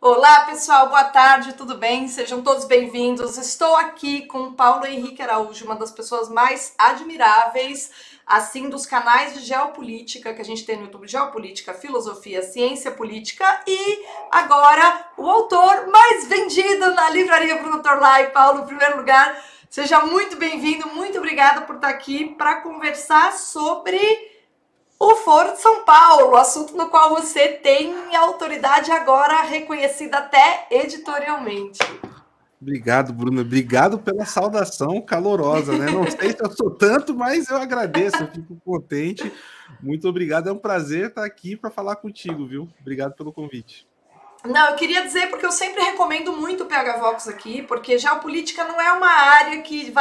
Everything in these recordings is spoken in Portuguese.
Olá, pessoal, boa tarde, tudo bem? Sejam todos bem-vindos. Estou aqui com o Paulo Henrique Araújo, uma das pessoas mais admiráveis, assim, dos canais de geopolítica que a gente tem no YouTube, Geopolítica, Filosofia, Ciência Política, e agora o autor mais vendido na livraria Bruno Torlai. Paulo, em primeiro lugar, seja muito bem-vindo, muito obrigada por estar aqui para conversar sobre o Foro de São Paulo, assunto no qual você tem autoridade agora reconhecida até editorialmente. Obrigado, Bruna. Obrigado pela saudação calorosa, né? Não sei se eu sou tanto, mas eu agradeço, eu fico contente. Muito obrigado, é um prazer estar aqui para falar contigo, viu? Obrigado pelo convite. Não, eu queria dizer, porque eu sempre recomendo muito o PH Vox aqui, porque geopolítica não é uma área que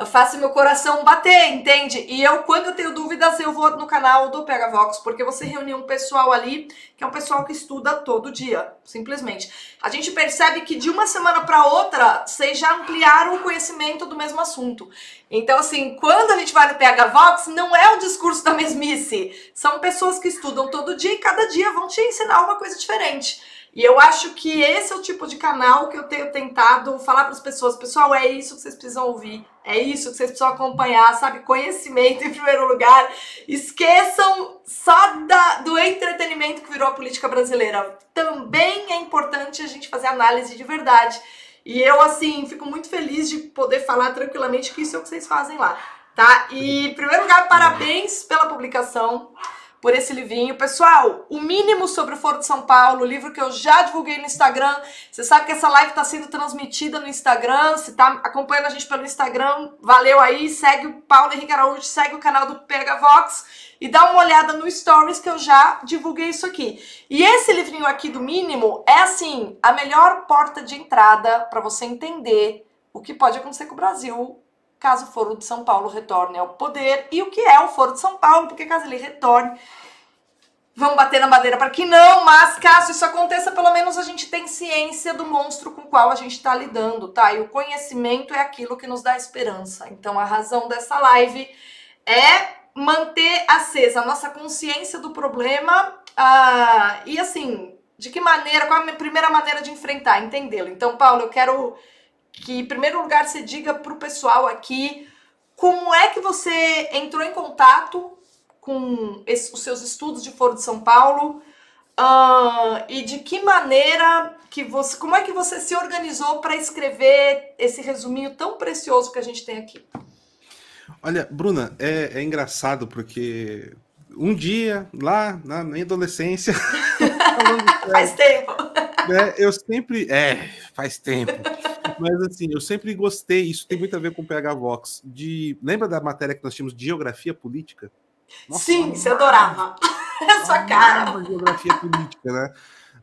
faça meu coração bater, entende? E eu, quando eu tenho dúvidas, eu vou no canal do PH Vox, porque você reúne um pessoal ali, que é um pessoal que estuda todo dia, simplesmente. A gente percebe que de uma semana para outra, vocês já ampliaram o conhecimento do mesmo assunto. Então, assim, quando a gente vai no PH Vox, não é o discurso da mesmice. São pessoas que estudam todo dia e cada dia vão te ensinar uma coisa diferente. E eu acho que esse é o tipo de canal que eu tenho tentado falar para as pessoas. Pessoal, é isso que vocês precisam ouvir. É isso que vocês precisam acompanhar, sabe? Conhecimento em primeiro lugar. Esqueçam só do entretenimento que virou a política brasileira. Também é importante a gente fazer análise de verdade. E eu, assim, fico muito feliz de poder falar tranquilamente que isso é o que vocês fazem lá, tá? E, em primeiro lugar, parabéns pela publicação, por esse livrinho. Pessoal, o mínimo sobre o Foro de São Paulo, o livro que eu já divulguei no Instagram. Você sabe que essa live está sendo transmitida no Instagram. Se está acompanhando a gente pelo Instagram, valeu aí. Segue o Paulo Henrique Araújo, segue o canal do PH Vox e dá uma olhada no Stories que eu já divulguei isso aqui. E esse livrinho aqui do mínimo é, assim, a melhor porta de entrada para você entender o que pode acontecer com o Brasil caso o Foro de São Paulo retorne ao poder, e o que é o Foro de São Paulo, porque caso ele retorne, vamos bater na madeira para que não, mas caso isso aconteça, pelo menos a gente tem ciência do monstro com o qual a gente está lidando, tá? E o conhecimento é aquilo que nos dá esperança. Então a razão dessa live é manter acesa a nossa consciência do problema, e assim, de que maneira, qual é a minha primeira maneira de enfrentar, entendê-lo. Então, Paulo, eu quero que, em primeiro lugar, você diga para o pessoal aqui como é que você entrou em contato com os seus estudos de Foro de São Paulo, e de que maneira como é que você se organizou para escrever esse resuminho tão precioso que a gente tem aqui. Olha, Bruna, é engraçado porque um dia, lá na minha adolescência... Faz tempo. Né, eu sempre... faz tempo. Mas assim, eu sempre gostei, isso tem muito a ver com o PH Vox, lembra da matéria que nós tínhamos de geografia política? Nossa, sim, você adorava. Essa cara. Geografia política, né?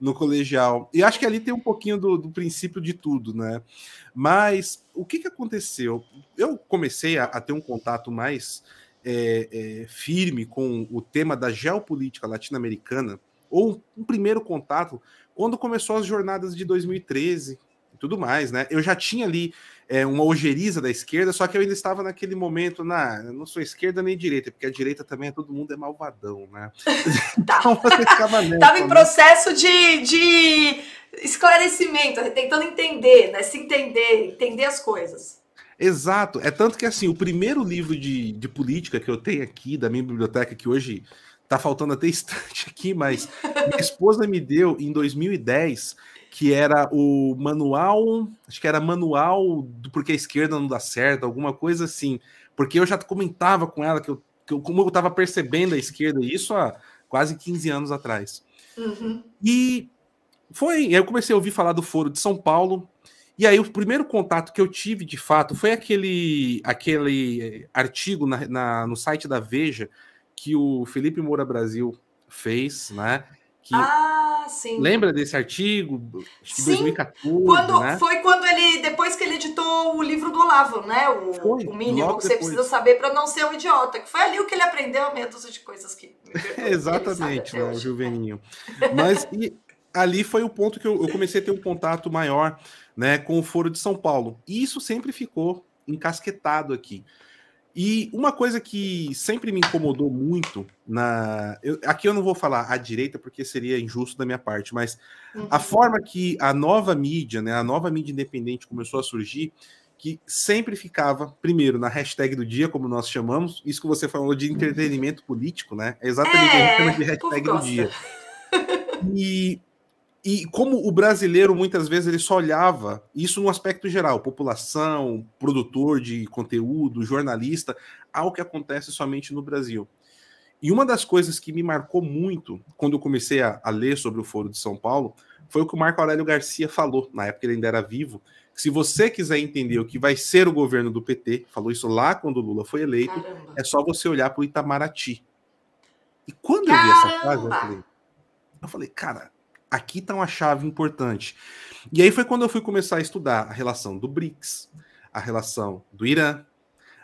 No colegial. E acho que ali tem um pouquinho do princípio de tudo, né? Mas o que aconteceu? Eu comecei a ter um contato mais firme com o tema da geopolítica latino-americana, ou um primeiro contato, quando começou as jornadas de 2013 e tudo mais, né? Eu já tinha ali uma ojeriza da esquerda, só que eu ainda estava naquele momento, eu não sou esquerda nem direita, porque a direita também todo mundo é malvadão, né? Então você ficava nessa, tava em processo de esclarecimento, tentando entender, né? Se entender as coisas. Exato, é tanto que assim, o primeiro livro de política que eu tenho aqui, da minha biblioteca, que hoje tá faltando até estante aqui, mas minha esposa me deu em 2010, que era o manual, acho que era manual do Porque a Esquerda Não Dá Certo, alguma coisa assim, porque eu já comentava com ela como eu estava percebendo a esquerda, isso há quase 15 anos atrás. Uhum. E eu comecei a ouvir falar do Foro de São Paulo, e aí o primeiro contato que eu tive, de fato, foi aquele artigo no site da Veja, que o Felipe Moura Brasil fez, né? Sim. Lembra desse artigo? Acho que sim, 2014, né? Foi quando depois que ele editou o livro do Olavo, né? O mínimo que você precisa saber para não ser um idiota. Que foi ali o que ele aprendeu, meia dúzia de coisas que... Exatamente, né? O Juveninho. Mas ali foi o ponto que eu comecei a ter um contato maior, né, com o Foro de São Paulo. E isso sempre ficou encasquetado aqui. E uma coisa que sempre me incomodou muito aqui eu não vou falar à direita porque seria injusto da minha parte, mas a forma que a nova mídia, né, a nova mídia independente começou a surgir, que sempre ficava, primeiro, na hashtag do dia, como nós chamamos, isso que você falou de entretenimento político, né? É exatamente o que a gente chama de hashtag do dia. E como o brasileiro, muitas vezes, ele só olhava isso no aspecto geral, população, produtor de conteúdo, jornalista, algo que acontece somente no Brasil. E uma das coisas que me marcou muito, quando eu comecei a ler sobre o Foro de São Paulo, foi o que o Marco Aurélio Garcia falou, na época ele ainda era vivo, que se você quiser entender o que vai ser o governo do PT, falou isso lá quando o Lula foi eleito, é só você olhar para o Itamaraty. E quando eu vi essa frase, eu falei, cara, aqui está uma chave importante. E aí foi quando eu fui começar a estudar a relação do BRICS, a relação do Irã,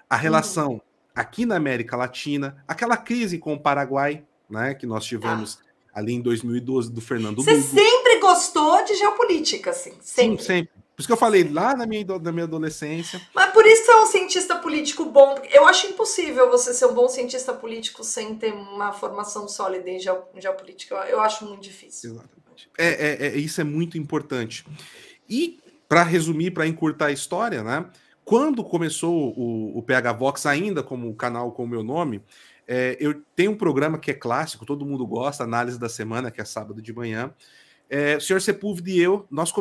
a relação aqui na América Latina, aquela crise com o Paraguai, né, que nós tivemos ali em 2012 do Fernando Lugo. Você sempre gostou de geopolítica, assim? Sempre. Sim, sempre. Por isso que eu falei lá na minha adolescência. Mas por isso você é um cientista político bom. Eu acho impossível você ser um bom cientista político sem ter uma formação sólida em geopolítica. Eu acho muito difícil. Exatamente. Isso é muito importante. E, para resumir, para encurtar a história, né? Quando começou o PH Vox, ainda como canal com o meu nome, eu tenho um programa que é clássico, todo mundo gosta, Análise da Semana, que é sábado de manhã. O senhor Sepúlveda e eu, nós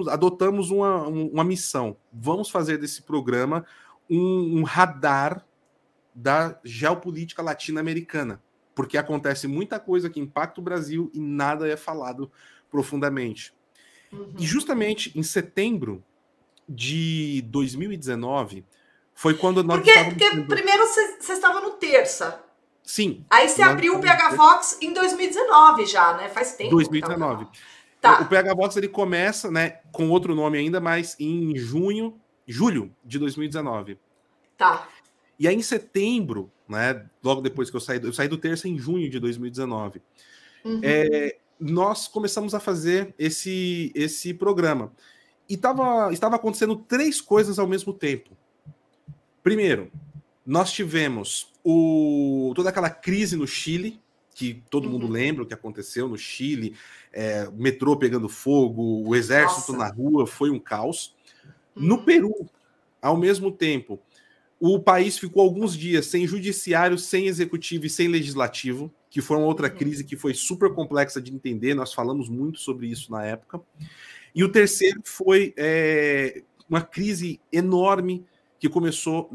adotamos uma missão. Vamos fazer desse programa um radar da geopolítica latino-americana, porque acontece muita coisa que impacta o Brasil e nada é falado profundamente. E justamente em setembro de 2019 foi quando nós Porque primeiro você estava no Terça. Sim. Aí você abriu o PH Vox em 2019 já, né? Faz tempo. 2019. O PH Vox ele começa, né, com outro nome ainda, mas em julho de 2019. Tá. E aí em setembro, né, logo depois que eu saí do Terça em junho de 2019, nós começamos a fazer esse programa. E estava acontecendo 3 coisas ao mesmo tempo. Primeiro, nós tivemos toda aquela crise no Chile, que todo mundo lembra o que aconteceu no Chile, metrô pegando fogo, o exército na rua, foi um caos. No Peru, ao mesmo tempo, o país ficou alguns dias sem judiciário, sem executivo e sem legislativo, que foi uma outra crise que foi super complexa de entender, nós falamos muito sobre isso na época. E o terceiro foi uma crise enorme que começou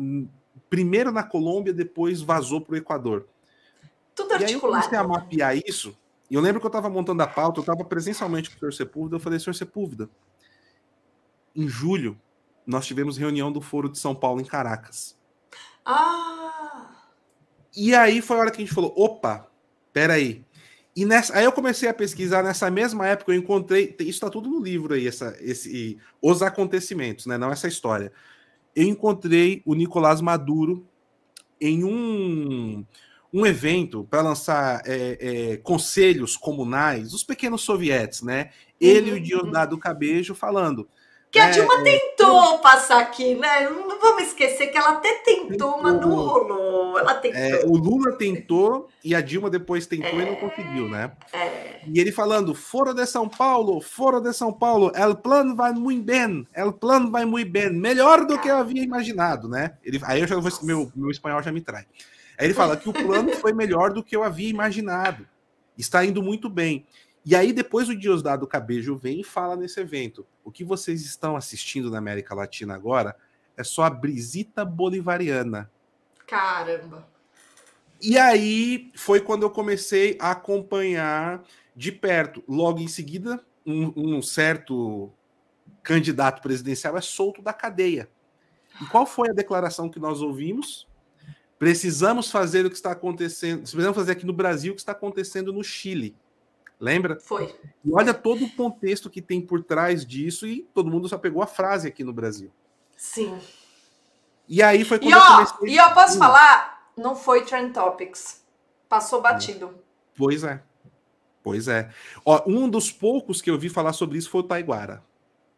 primeiro na Colômbia, depois vazou para o Equador. Tudo articulado. E aí eu comecei a mapear isso, e eu lembro que eu estava montando a pauta, eu estava presencialmente com o senhor Sepúlveda, eu falei, senhor Sepúlveda, em julho, nós tivemos reunião do Foro de São Paulo em Caracas. E aí foi a hora que a gente falou, opa, peraí. E aí eu comecei a pesquisar, nessa mesma época eu encontrei, isso está tudo no livro aí, os acontecimentos, né, não essa história. Eu encontrei o Nicolás Maduro em um evento para lançar conselhos comunais, os pequenos sovietes, né? Ele e o Diosdado Cabejo falando. Que a Dilma tentou passar aqui, né? Não vamos esquecer que ela até tentou, mas não rolou. Ela tentou. O Lula tentou e a Dilma depois tentou e não conseguiu, né? E ele falando, Foro de São Paulo, el plano vai muito bem, melhor do que eu havia imaginado, né? Aí eu já vou, meu espanhol já me trai. Aí ele fala que o plano foi melhor do que eu havia imaginado, está indo muito bem. E aí depois o Diosdado Cabejo vem e fala nesse evento, o que vocês estão assistindo na América Latina agora é só a brisita bolivariana. Caramba! E aí foi quando eu comecei a acompanhar de perto. Logo em seguida, um certo candidato presidencial é solto da cadeia. E qual foi a declaração que nós ouvimos? Precisamos fazer o que está acontecendo, precisamos fazer aqui no Brasil o que está acontecendo no Chile. Lembra? Foi. E olha todo o contexto que tem por trás disso e todo mundo só pegou a frase aqui no Brasil. Sim. E aí foi quando eu comecei... E eu posso falar, não foi Trend Topics. Passou batido. Pois é. Pois é. Ó, um dos poucos que eu vi falar sobre isso foi o Taiguara.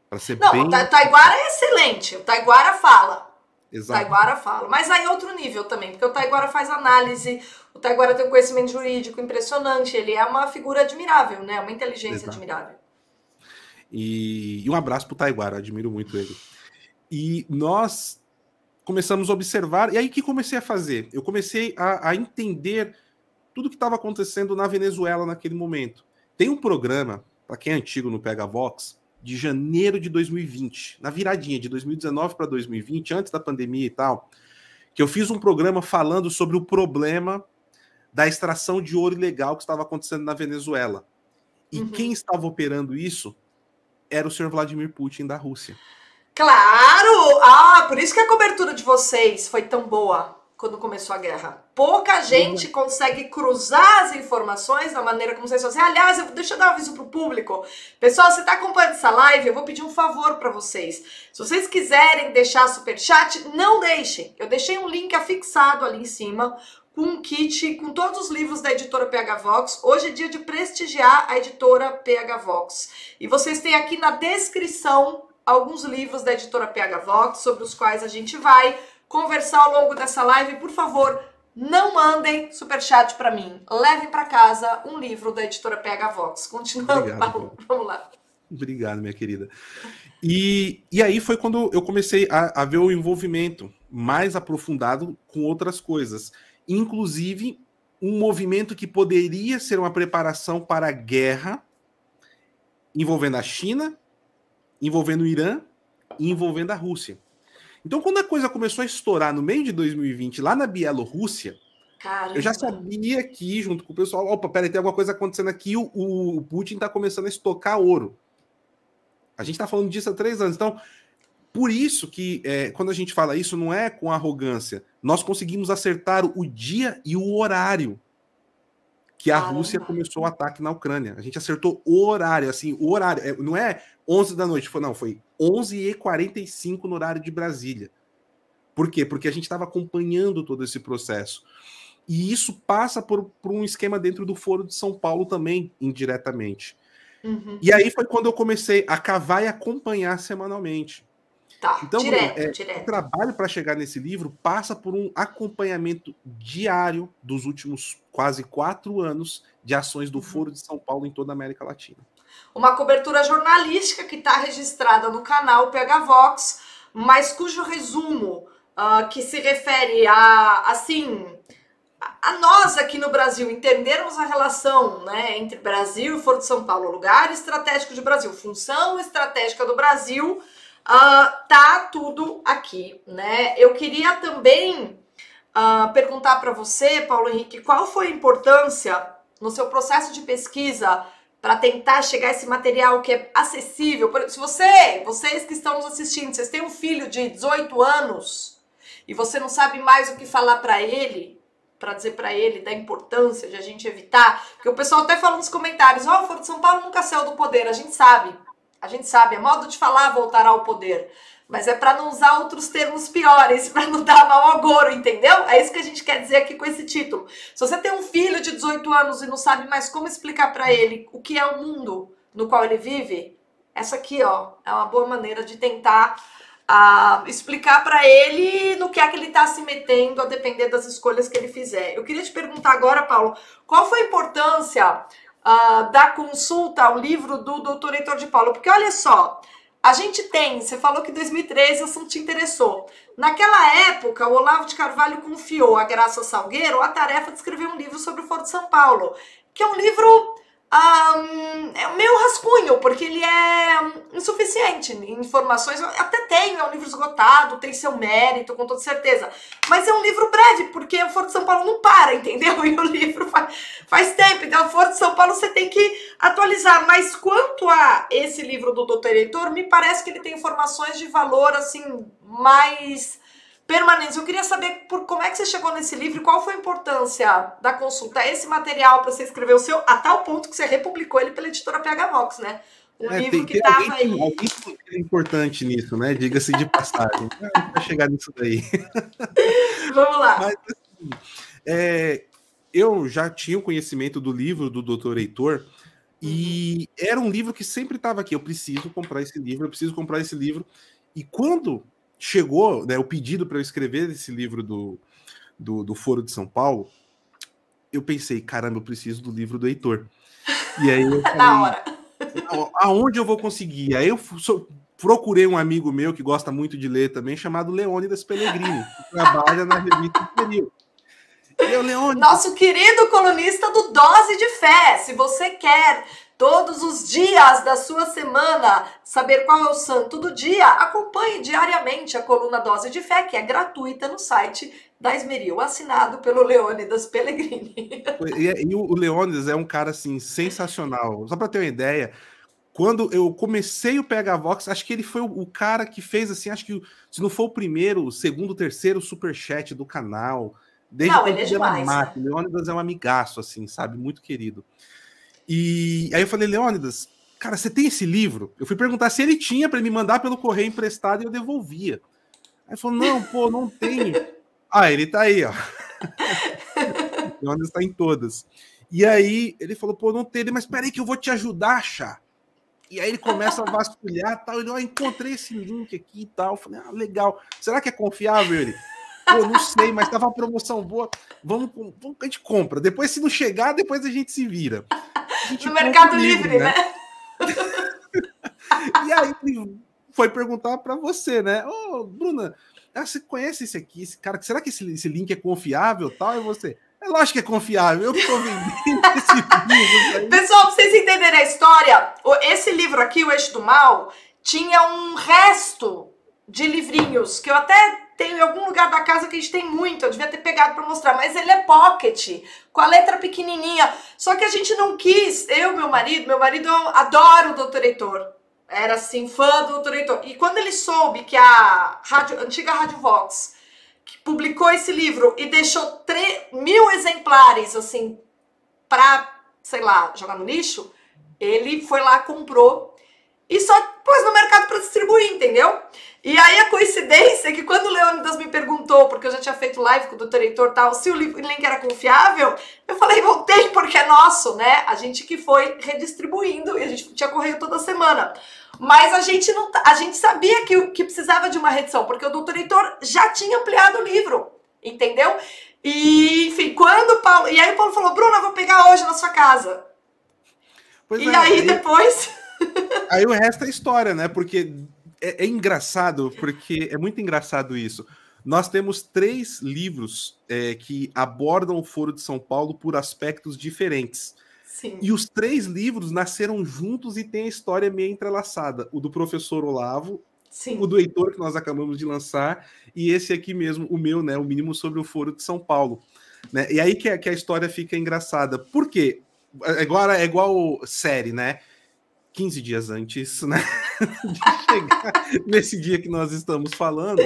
Para ser não, bem... o Taiguara é excelente. O Taiguara fala. exato. Taiguara fala. Mas aí é outro nível também, porque o Taiguara faz análise, o Taiguara tem um conhecimento jurídico impressionante, ele é uma figura admirável, né? Uma inteligência Exato. admirável. E um abraço pro Taiguara, admiro muito ele. E nós começamos a observar, e aí o que comecei a fazer? Eu comecei a entender tudo que estava acontecendo na Venezuela naquele momento. Tem um programa, para quem é antigo no Pega Vox, de janeiro de 2020, na viradinha de 2019 para 2020, antes da pandemia e tal, que eu fiz um programa falando sobre o problema da extração de ouro ilegal que estava acontecendo na Venezuela. E quem estava operando isso era o senhor Vladimir Putin da Rússia. Claro! Ah, por isso que a cobertura de vocês foi tão boa quando começou a guerra. Pouca gente consegue cruzar as informações da maneira como vocês fazem. Aliás, deixa eu dar um aviso pro público. Pessoal, você tá acompanhando essa live, eu vou pedir um favor para vocês. Se vocês quiserem deixar superchat, não deixem. Eu deixei um link afixado ali em cima com um kit com todos os livros da editora PH Vox. Hoje é dia de prestigiar a editora PH Vox. E vocês têm aqui na descrição alguns livros da editora PH Vox, sobre os quais a gente vai conversar ao longo dessa live. Por favor, não mandem superchat para mim. Levem para casa um livro da editora PH Vox. Continuando, Obrigado, Paulo. Vamos lá. Obrigado, minha querida. E aí foi quando eu comecei a ver o envolvimento mais aprofundado com outras coisas. Inclusive, um movimento que poderia ser uma preparação para a guerra envolvendo a China, envolvendo o Irã e envolvendo a Rússia. Então, quando a coisa começou a estourar no meio de 2020, lá na Bielorrússia, Caramba. eu já sabia que, junto com o pessoal, opa, peraí, tem alguma coisa acontecendo aqui, o Putin está começando a estocar ouro. A gente está falando disso há 3 anos. Então, por isso que, quando a gente fala isso, não é com arrogância. Nós conseguimos acertar o dia e o horário que a Rússia começou o ataque na Ucrânia. A gente acertou o horário, assim, o horário. Não é 11 da noite, foi 11h45 no horário de Brasília. Por quê? Porque a gente estava acompanhando todo esse processo. E isso passa por um esquema dentro do Foro de São Paulo também, indiretamente. E aí foi quando eu comecei a cavar e acompanhar semanalmente. Tá, então, direto. O trabalho para chegar nesse livro passa por um acompanhamento diário dos últimos quase 4 anos de ações do Foro de São Paulo em toda a América Latina. Uma cobertura jornalística que está registrada no canal PH Vox, mas cujo resumo que se refere a nós aqui no Brasil entendermos a relação, né, entre Brasil e Foro de São Paulo, lugar estratégico de Brasil, função estratégica do Brasil, tá tudo aqui, né? Eu queria também perguntar para você, Paulo Henrique, qual foi a importância no seu processo de pesquisa para tentar chegar a esse material que é acessível? Se vocês que estão nos assistindo, vocês têm um filho de 18 anos e você não sabe mais o que falar para ele, para dizer para ele da importância de a gente evitar, porque o pessoal até fala nos comentários, o Foro de São Paulo nunca saiu do poder, a gente sabe, é modo de falar voltará ao poder, mas é para não usar outros termos piores, para não dar mau agouro, entendeu? É isso que a gente quer dizer aqui com esse título. Se você tem um filho de 18 anos e não sabe mais como explicar para ele o que é o mundo no qual ele vive, essa aqui, ó, é uma boa maneira de tentar explicar para ele no que é que ele está se metendo, a depender das escolhas que ele fizer. Eu queria te perguntar agora, Paulo, qual foi a importância da consulta ao livro do Dr. Heitor de Paula? Porque olha só, a gente tem, você falou que em 2013 o assunto te interessou. Naquela época, o Olavo de Carvalho confiou a Graça Salgueiro a tarefa de escrever um livro sobre o Foro de São Paulo, que é um livro é meio rascunho, porque ele é insuficiente em informações. Até tem, é um livro esgotado, tem seu mérito, com toda certeza. Mas é um livro breve, porque o Foro de São Paulo não para, entendeu? E o livro faz tempo. Então, o Foro de São Paulo você tem que atualizar. Mas quanto a esse livro do Dr. Heitor, me parece que ele tem informações de valor, assim, mais permanentes. Eu queria saber como é que você chegou nesse livro e qual foi a importância da consulta, esse material para você escrever o seu, a tal ponto que você republicou ele pela editora PH Vox, né? Um livro que estava aí. Alguém é importante nisso, né? Diga-se de passagem. Vai chegar nisso daí. Vamos lá. Mas, assim, eu já tinha o conhecimento do livro do Dr. Heitor e era um livro que sempre estava aqui. Eu preciso comprar esse livro, E quando chegou, né, o pedido para eu escrever esse livro do Foro de São Paulo, eu pensei, caramba, eu preciso do livro do Heitor. E aí eu Na falei, hora. aonde eu vou conseguir? Aí eu procurei um amigo meu que gosta muito de ler também, chamado Leônidas Pellegrini, que trabalha na revista Imperial. E eu, Leônidas... Nosso querido colunista do Dose de Fé. Se você quer todos os dias da sua semana saber qual é o santo do dia, acompanhe diariamente a coluna Dose de Fé, que é gratuita no site da Esmeril, assinado pelo Leônidas Pellegrini. E o Leônidas é um cara, assim, sensacional. Só para ter uma ideia, quando eu comecei o PH Vox, acho que ele foi o cara que fez, assim, acho que se não for o primeiro, o segundo, o terceiro superchat do canal. Desde Não, quando ele é ele era demais, mato. né? Leônidas é um amigaço, assim, sabe? Muito querido. E aí eu falei, Leônidas, cara, você tem esse livro? Eu fui perguntar se ele tinha para me mandar pelo correio emprestado e eu devolvia. Aí ele falou, não, pô, não tenho. Ah, ele tá aí, ó. Leônidas tá em todas. E aí ele falou, pô, não tem. Mas peraí que eu vou te ajudar, Chá. E aí ele começa a vasculhar, tal. Ele, ó, encontrei esse link aqui e tal. Eu falei, ah, legal. Será que é confiável? Ele, pô, não sei, mas tava uma promoção boa. Vamos, a gente compra. Depois, se não chegar, depois a gente se vira. No Mercado Livre, né? E aí ele foi perguntar para você, né? Ô, Bruna, você conhece esse aqui, esse cara? Será que esse link é confiável? Tal? E você, é lógico que é confiável. Eu que tô vendendo esse livro aí. Pessoal, pra vocês entenderem a história, esse livro aqui, O Eixo do Mal, tinha um resto de livrinhos que eu até tenho em algum lugar da casa que a gente tem muito, eu devia ter pegado para mostrar, mas ele é pocket, com a letra pequenininha. Só que a gente não quis, meu marido adora o Dr. Heitor. Era assim, fã do Dr. Heitor. E quando ele soube que a antiga Rádio Vox que publicou esse livro e deixou 1.000 exemplares, assim, pra, sei lá, jogar no lixo, ele foi lá, comprou e só pôs no mercado para distribuir, entendeu? E aí a coincidência é que quando o Leônidas me perguntou, porque eu já tinha feito live com o Dr. Heitor e tal, se o link era confiável, eu falei, não tem, porque é nosso, né? A gente que foi redistribuindo e a gente tinha correio toda semana. Mas a gente sabia que precisava de uma reedição, porque o Dr. Heitor já tinha ampliado o livro, entendeu? E, enfim, quando o Paulo... E aí o Paulo falou, Bruna, eu vou pegar hoje na sua casa. Pois e aí depois... Aí o resto é história, né? Porque é engraçado, porque é muito engraçado isso. Nós temos 3 livros que abordam o Foro de São Paulo por aspectos diferentes. Sim. E os 3 livros nasceram juntos e tem a história meio entrelaçada. O do professor Olavo, sim, o do Heitor, que nós acabamos de lançar, e esse aqui mesmo, o meu, né? O Mínimo sobre o Foro de São Paulo. Né? E aí que a história fica engraçada. Por quê? É igual série, né? 15 dias antes, né, de chegar nesse dia que nós estamos falando,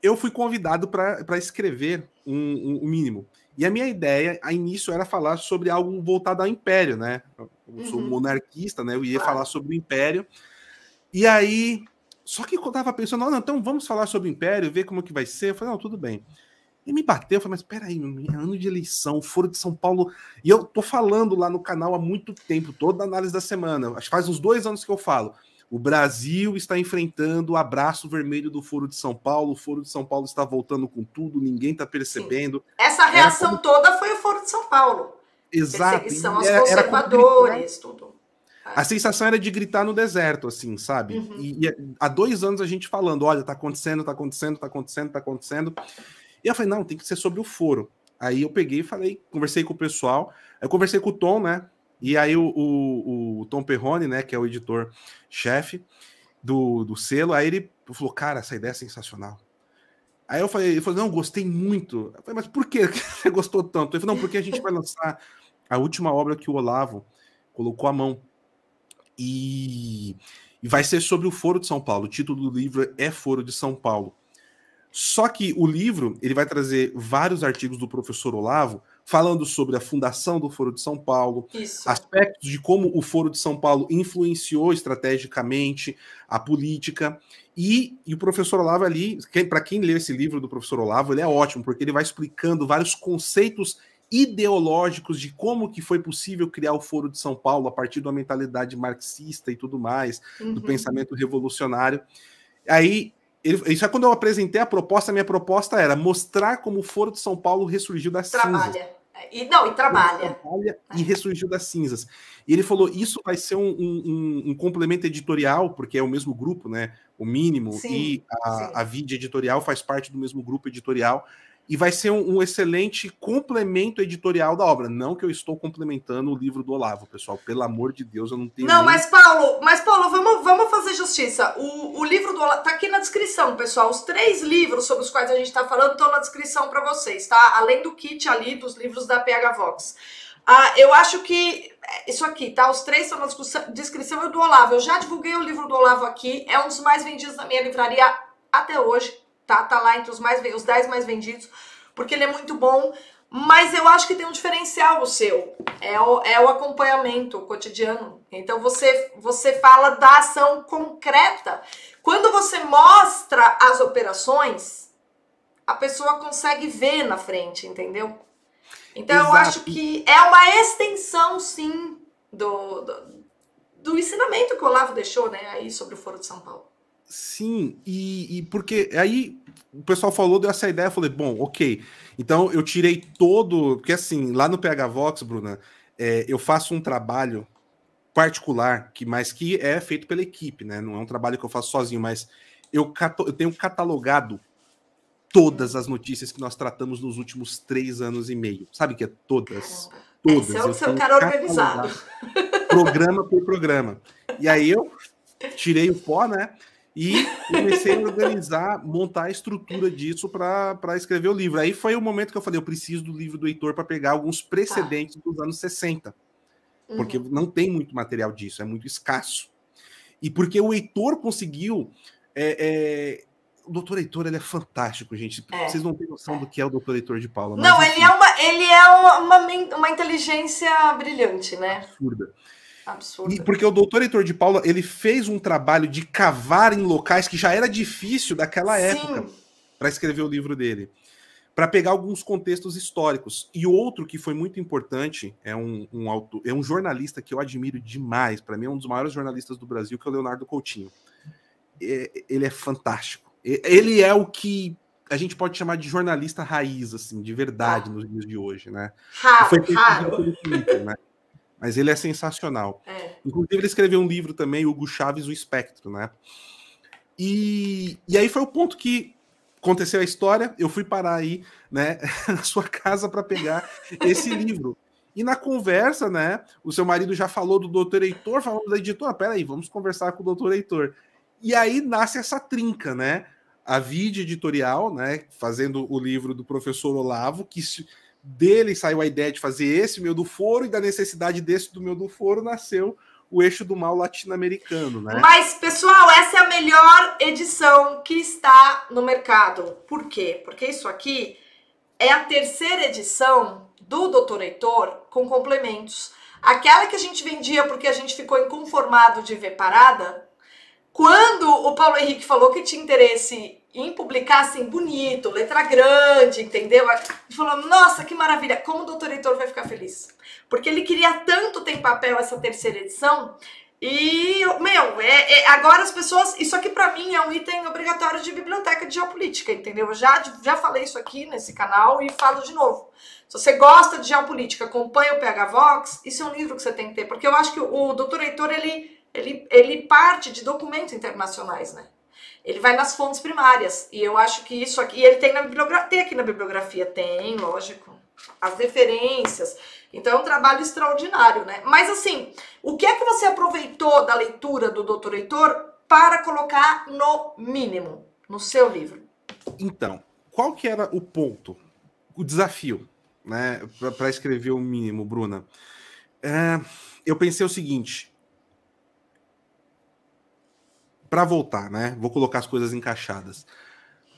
eu fui convidado para escrever um mínimo. E a minha ideia, a início, era falar sobre algo voltado ao Império, né? Eu sou monarquista, né? Eu ia falar sobre o Império. E aí, só que eu tava pensando, não, então vamos falar sobre o Império, ver como que vai ser. Eu falei, não, tudo bem. E me bateu, eu falei, mas peraí, ano de eleição, Foro de São Paulo, e eu tô falando lá no canal há muito tempo, toda a análise da semana, acho que faz uns 2 anos que eu falo, o Brasil está enfrentando o abraço vermelho do Foro de São Paulo, o Foro de São Paulo está voltando com tudo, ninguém tá percebendo. Sim. Essa reação toda foi o Foro de São Paulo. Exato. Perseguição aos conservadores, tudo. A sensação era de gritar no deserto, assim, sabe? E há 2 anos a gente falando, olha, tá acontecendo, tá acontecendo, tá acontecendo, tá acontecendo. E eu falei, não, tem que ser sobre o foro. Aí eu peguei e falei, conversei com o pessoal, eu conversei com o Tom, né? E aí o Tom Perrone, né, que é o editor-chefe do selo, aí ele falou, cara, essa ideia é sensacional. Aí ele falou, não, gostei muito. Eu falei, mas por que você gostou tanto? Ele falou, não, porque a gente vai lançar a última obra que o Olavo colocou à mão. E vai ser sobre o Foro de São Paulo. O título do livro é Foro de São Paulo. Só que o livro ele vai trazer vários artigos do professor Olavo falando sobre a fundação do Foro de São Paulo, aspectos de como o Foro de São Paulo influenciou estrategicamente a política. E o professor Olavo ali, para quem lê esse livro do professor Olavo, ele é ótimo, porque ele vai explicando vários conceitos ideológicos de como que foi possível criar o Foro de São Paulo a partir de uma mentalidade marxista e tudo mais, do pensamento revolucionário. Aí, isso é quando eu apresentei a proposta, minha proposta era mostrar como o Foro de São Paulo ressurgiu das cinzas. E trabalha. E ressurgiu das cinzas. E ele falou, isso vai ser um complemento editorial, porque é o mesmo grupo, né? O Mínimo e a Vide Editorial faz parte do mesmo grupo editorial, e vai ser um excelente complemento editorial da obra. Não que eu estou complementando o livro do Olavo, pessoal. Pelo amor de Deus, eu não tenho. Não, mas Paulo, vamos fazer justiça. O livro do Olavo tá aqui na descrição, pessoal. Os 3 livros sobre os quais a gente está falando estão na descrição para vocês, tá? Além do kit ali dos livros da PH Vox. Eu acho que isso aqui, tá? Os 3 estão na descrição e o do Olavo. Eu já divulguei o livro do Olavo aqui. É um dos mais vendidos na minha livraria até hoje. Tá lá entre os 10 mais vendidos, porque ele é muito bom, mas eu acho que tem um diferencial o seu, é o acompanhamento cotidiano. Então você fala da ação concreta. Quando você mostra as operações, a pessoa consegue ver na frente, entendeu? Então eu acho que é uma extensão, sim, do ensinamento que o Olavo deixou, né, aí sobre o Foro de São Paulo. Sim, e porque aí o pessoal falou, deu essa ideia, eu falei, bom, ok, então eu tirei todo, porque assim, lá no PH Vox, Bruna, eu faço um trabalho particular, mas que é feito pela equipe, né, não é um trabalho que eu faço sozinho, mas eu tenho catalogado todas as notícias que nós tratamos nos últimos 3 anos e meio, sabe que é todas? Todas. Esse é o seu cara organizado. Programa por programa. E aí eu tirei o pó, né? E comecei a organizar, montar a estrutura disso para escrever o livro. Aí foi o momento que eu falei, eu preciso do livro do Heitor para pegar alguns precedentes dos anos 60. Porque não tem muito material disso, é muito escasso. E porque o Heitor conseguiu... o doutor Heitor, ele é fantástico, gente. Vocês não têm noção do que é o doutor Heitor de Paula. Não, mas, ele é uma inteligência brilhante, né? Absurda. Absurdo. E porque o doutor Heitor de Paula, ele fez um trabalho de cavar em locais que já era difícil daquela época para escrever o livro dele, para pegar alguns contextos históricos. E outro que foi muito importante é um jornalista que eu admiro demais, para mim é um dos maiores jornalistas do Brasil, que é o Leonardo Coutinho. Ele é fantástico. Ele é o que a gente pode chamar de jornalista raiz, assim, de verdade nos dias de hoje, né? Raro. Twitter, né? Mas ele é sensacional. Inclusive, ele escreveu um livro também, Hugo Chaves, O Espectro, né? E aí foi o ponto que aconteceu a história, eu fui parar aí, né, na sua casa para pegar esse livro. E na conversa, né, o seu marido já falou do doutor Heitor, falando da editora, peraí, vamos conversar com o doutor Heitor. E aí nasce essa trinca, né? A Vide Editorial, né, fazendo o livro do professor Olavo, que dele saiu a ideia de fazer esse meu do Foro, e da necessidade desse do meu do Foro nasceu o Eixo do Mal latino-americano, né? Mas, pessoal, essa é a melhor edição que está no mercado. Por quê? Porque isso aqui é a 3ª edição do Dr. Heitor com complementos. Aquela que a gente vendia porque a gente ficou inconformado de ver parada, quando o Paulo Henrique falou que tinha interesse em publicar assim, bonito, letra grande, entendeu? A gente falou, nossa, que maravilha, como o doutor Heitor vai ficar feliz. Porque ele queria tanto ter em papel essa 3ª edição, e, agora as pessoas, isso aqui pra mim é um item obrigatório de biblioteca de geopolítica, entendeu? Eu já falei isso aqui nesse canal e falo de novo. Se você gosta de geopolítica, acompanha o PH Vox, isso é um livro que você tem que ter, porque eu acho que o doutor Heitor, ele parte de documentos internacionais, né? Ele vai nas fontes primárias. E eu acho que isso aqui... E ele tem na bibliografia. Tem aqui na bibliografia? Tem, lógico. As referências. Então é um trabalho extraordinário, né? Mas assim, o que é que você aproveitou da leitura do Dr. Heitor para colocar no mínimo, no seu livro? Então, qual que era o ponto? O desafio, né? Para escrever o mínimo, Bruna. Eu pensei o seguinte... Para voltar, né? Vou colocar as coisas encaixadas.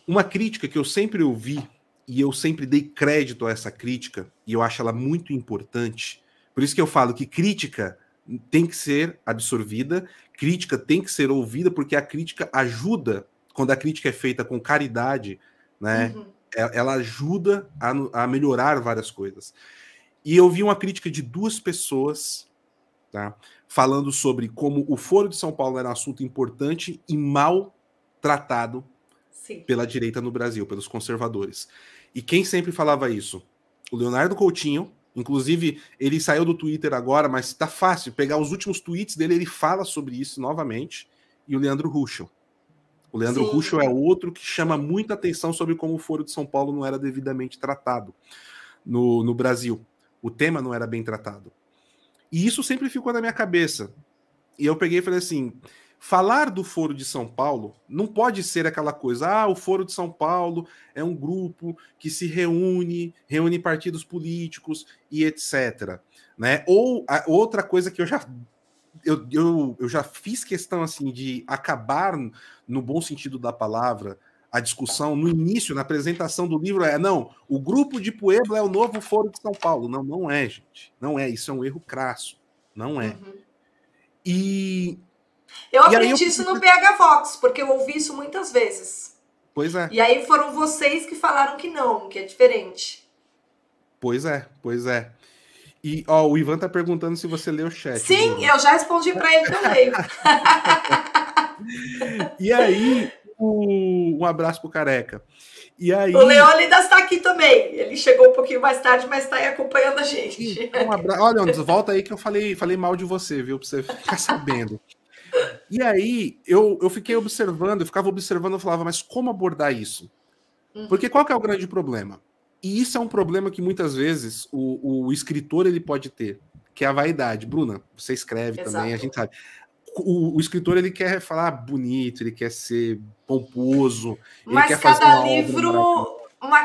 Uma crítica que eu sempre ouvi, e eu sempre dei crédito a essa crítica, e eu acho ela muito importante, por isso que eu falo que crítica tem que ser absorvida, crítica tem que ser ouvida, porque a crítica ajuda, quando a crítica é feita com caridade, né? Ela ajuda a melhorar várias coisas. E eu vi uma crítica de 2 pessoas, tá? Falando sobre como o Foro de São Paulo era um assunto importante e mal tratado Sim. pela direita no Brasil, pelos conservadores. E quem sempre falava isso? O Leonardo Coutinho, inclusive ele saiu do Twitter agora, mas tá fácil pegar os últimos tweets dele, ele fala sobre isso novamente, e o Leandro Ruschel. O Leandro Ruschel é outro que chama muita atenção sobre como o Foro de São Paulo não era devidamente tratado no Brasil. O tema não era bem tratado. E isso sempre ficou na minha cabeça. E eu peguei e falei assim, falar do Foro de São Paulo não pode ser aquela coisa, o Foro de São Paulo é um grupo que se reúne partidos políticos e etc. Né? Ou outra coisa que eu já fiz questão assim de acabar, no bom sentido da palavra, a discussão no início, na apresentação do livro, não, o grupo de Puebla é o novo Foro de São Paulo. Não, não é, gente. Não é, isso é um erro crasso. Não é. Uhum. E eu aprendi isso no PH Vox, porque eu ouvi isso muitas vezes. Pois é. E aí foram vocês que falaram que não, que é diferente. Pois é, pois é. E o Ivan tá perguntando se você leu o chat. Sim, Bruno. Eu já respondi para ele que eu leio. E aí, um abraço pro Careca. E aí... O Leônidas está aqui também. Ele chegou um pouquinho mais tarde, mas está aí acompanhando a gente. Olha, Leônidas, volta aí que eu falei mal de você, viu? Pra você ficar sabendo. E aí, eu fiquei observando, eu ficava observando, eu falava, mas como abordar isso? Porque qual que é o grande problema? E isso é um problema que muitas vezes o escritor ele pode ter, que é a vaidade. Bruna, você escreve Exato. Também, a gente sabe. O escritor ele quer falar bonito, ele quer ser pomposo. Mas ele quer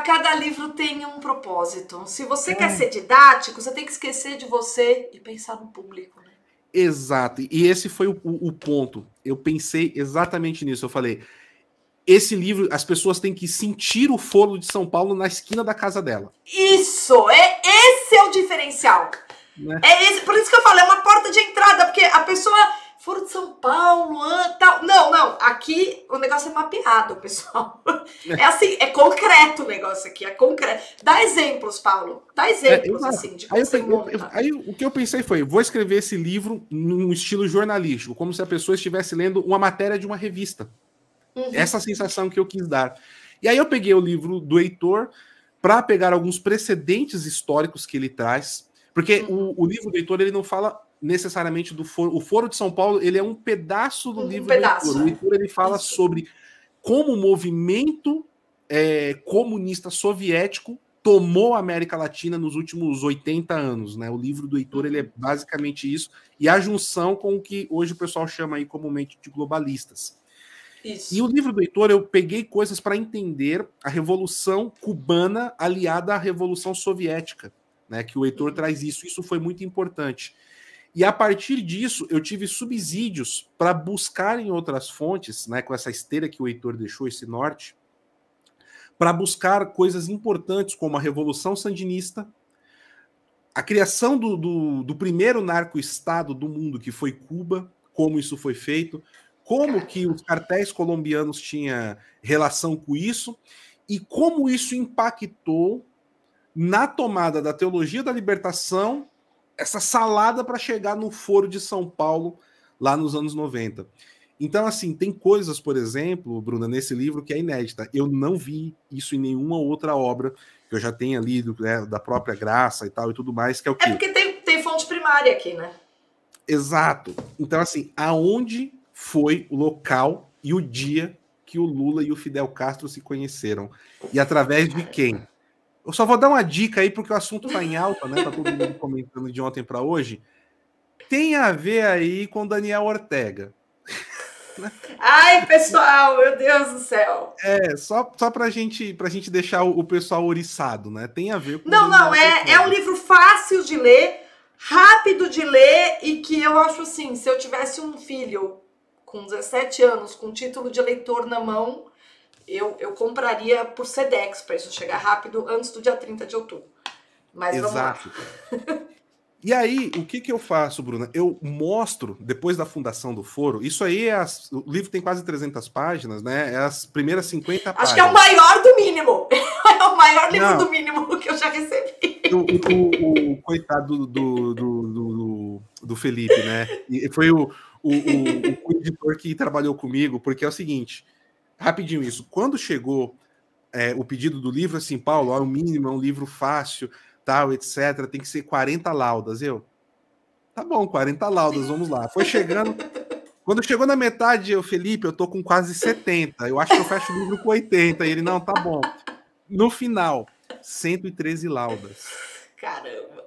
cada livro tem um propósito. Se você quer ser didático, você tem que esquecer de você e pensar no público. Né? Exato. E esse foi o ponto. Eu pensei exatamente nisso. Eu falei, esse livro, as pessoas têm que sentir o Foro de São Paulo na esquina da casa dela. Isso! Esse é o diferencial. Né? Por isso que eu falo, é uma porta de entrada, porque a pessoa... Foro de São Paulo, tal. Não. Aqui o negócio é mapeado, pessoal. É assim, é concreto o negócio aqui, é concreto. Dá exemplos, Paulo. Dá exemplos, assim, de como você monta. Aí o que eu pensei foi, vou escrever esse livro num estilo jornalístico, como se a pessoa estivesse lendo uma matéria de uma revista. Essa sensação que eu quis dar. E aí eu peguei o livro do Heitor para pegar alguns precedentes históricos que ele traz, porque o livro do Heitor, ele não fala necessariamente do Foro. O Foro de São Paulo, ele é um pedaço do livro do Heitor. O Heitor, ele fala sobre como o movimento comunista soviético tomou a América Latina nos últimos 80 anos, né? O livro do Heitor, ele é basicamente isso, e a junção com o que hoje o pessoal chama aí comumente de globalistas. Isso. E o livro do Heitor, eu peguei coisas para entender a Revolução Cubana aliada à Revolução Soviética, né? Que o Heitor traz isso. Isso foi muito importante. E a partir disso, eu tive subsídios para buscar em outras fontes, né, com essa esteira que o Heitor deixou, esse norte, para buscar coisas importantes como a Revolução Sandinista, a criação do primeiro narco-estado do mundo, que foi Cuba, como isso foi feito, como que os cartéis colombianos tinham relação com isso, e como isso impactou na tomada da teologia da libertação, essa salada para chegar no Foro de São Paulo lá nos anos 90. Então, assim, tem coisas, por exemplo, Bruna, nesse livro que é inédita. Eu não vi isso em nenhuma outra obra que eu já tenha lido, né, da própria Graça e tal e tudo mais, que é o quê? É porque tem fonte primária aqui, né? Exato. Então, assim, aonde foi o local e o dia que o Lula e o Fidel Castro se conheceram? E através de quem? Eu só vou dar uma dica aí, porque o assunto tá em alta, né? Tá todo mundo comentando de ontem para hoje. Tem a ver aí com Daniel Ortega. Ai, pessoal, meu Deus do céu. Só pra gente deixar o pessoal oriçado, né? Tem a ver com... Não, é um livro fácil de ler, rápido de ler, e que eu acho assim, se eu tivesse um filho com 17 anos, com título de eleitor na mão... Eu compraria por Sedex para isso chegar rápido antes do dia 30 de outubro. Mas Exato. Vamos lá. E aí, o que eu faço, Bruna? Eu mostro, depois da fundação do Foro, isso aí o livro tem quase 300 páginas, né? É as primeiras 50 páginas. Acho que é o maior do mínimo. É o maior livro do mínimo que eu já recebi. O coitado do Felipe, né? E foi o editor que trabalhou comigo, porque é o seguinte... rapidinho isso. Quando chegou o pedido do livro, assim, Paulo, ó, o mínimo é um livro fácil, tal, etc. Tem que ser 40 laudas. Tá bom, 40 laudas, vamos lá. Foi chegando. Quando chegou na metade, Felipe, eu tô com quase 70. Eu acho que eu fecho o livro com 80. E ele, não, tá bom. No final, 113 laudas. Caramba.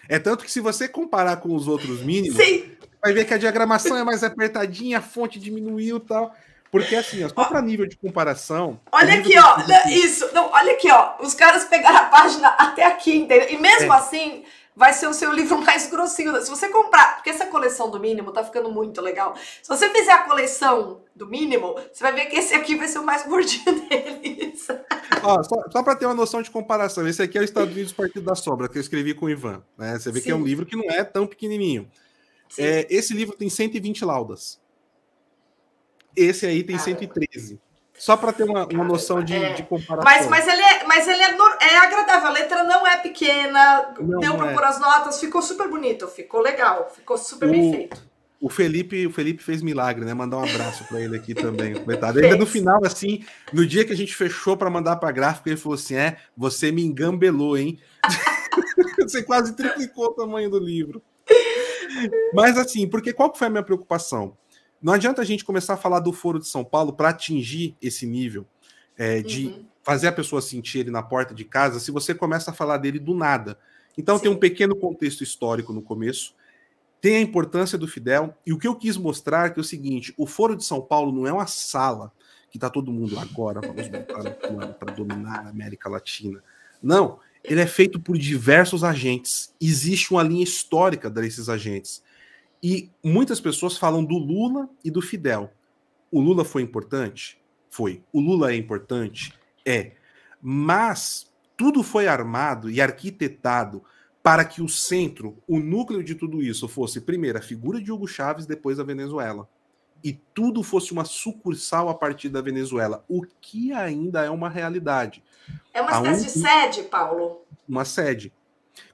É tanto que se você comparar com os outros mínimos, Sim. vai ver que a diagramação é mais apertadinha, a fonte diminuiu e tal. Porque assim, ó, só para nível de comparação... Olha aqui, ó. Isso. Não, olha aqui, ó. Os caras pegaram a página até aqui, entendeu? E mesmo assim, vai ser o seu livro mais grossinho. Se você comprar... Porque essa coleção do mínimo tá ficando muito legal. Se você fizer a coleção do mínimo, você vai ver que esse aqui vai ser o mais gordinho deles. Ó, só para ter uma noção de comparação, esse aqui é o Estados Unidos Partido da Sombra, que eu escrevi com o Ivan. Né? Você vê que é um livro que não é tão pequenininho. Esse livro tem 120 laudas. Esse aí tem 113. Só para ter uma noção de comparação. Mas ele é agradável. A letra não é pequena. Deu para pôr as notas. Ficou super bonito. Ficou legal. Ficou super bem feito. O Felipe fez milagre, né? Mandar um abraço para ele aqui também. Coitado. Ainda no final, assim, no dia que a gente fechou para mandar para a gráfica, ele falou assim: você me engambelou, hein? Você quase triplicou o tamanho do livro. Mas assim, porque qual que foi a minha preocupação? Não adianta a gente começar a falar do Foro de São Paulo para atingir esse nível de fazer a pessoa sentir ele na porta de casa se você começa a falar dele do nada. Então tem um pequeno contexto histórico no começo, tem a importância do Fidel, e o que eu quis mostrar é o seguinte: o Foro de São Paulo não é uma sala que está todo mundo agora, vamos voltar no plano para dominar a América Latina. Não, ele é feito por diversos agentes. Existe uma linha histórica desses agentes. E muitas pessoas falam do Lula e do Fidel. O Lula foi importante? Foi. O Lula é importante? É. Mas tudo foi armado e arquitetado para que o centro, o núcleo de tudo isso fosse, primeiro, a figura de Hugo Chávez, depois a Venezuela. E tudo fosse uma sucursal a partir da Venezuela, o que ainda é uma realidade. É uma espécie de sede, Paulo? Uma sede.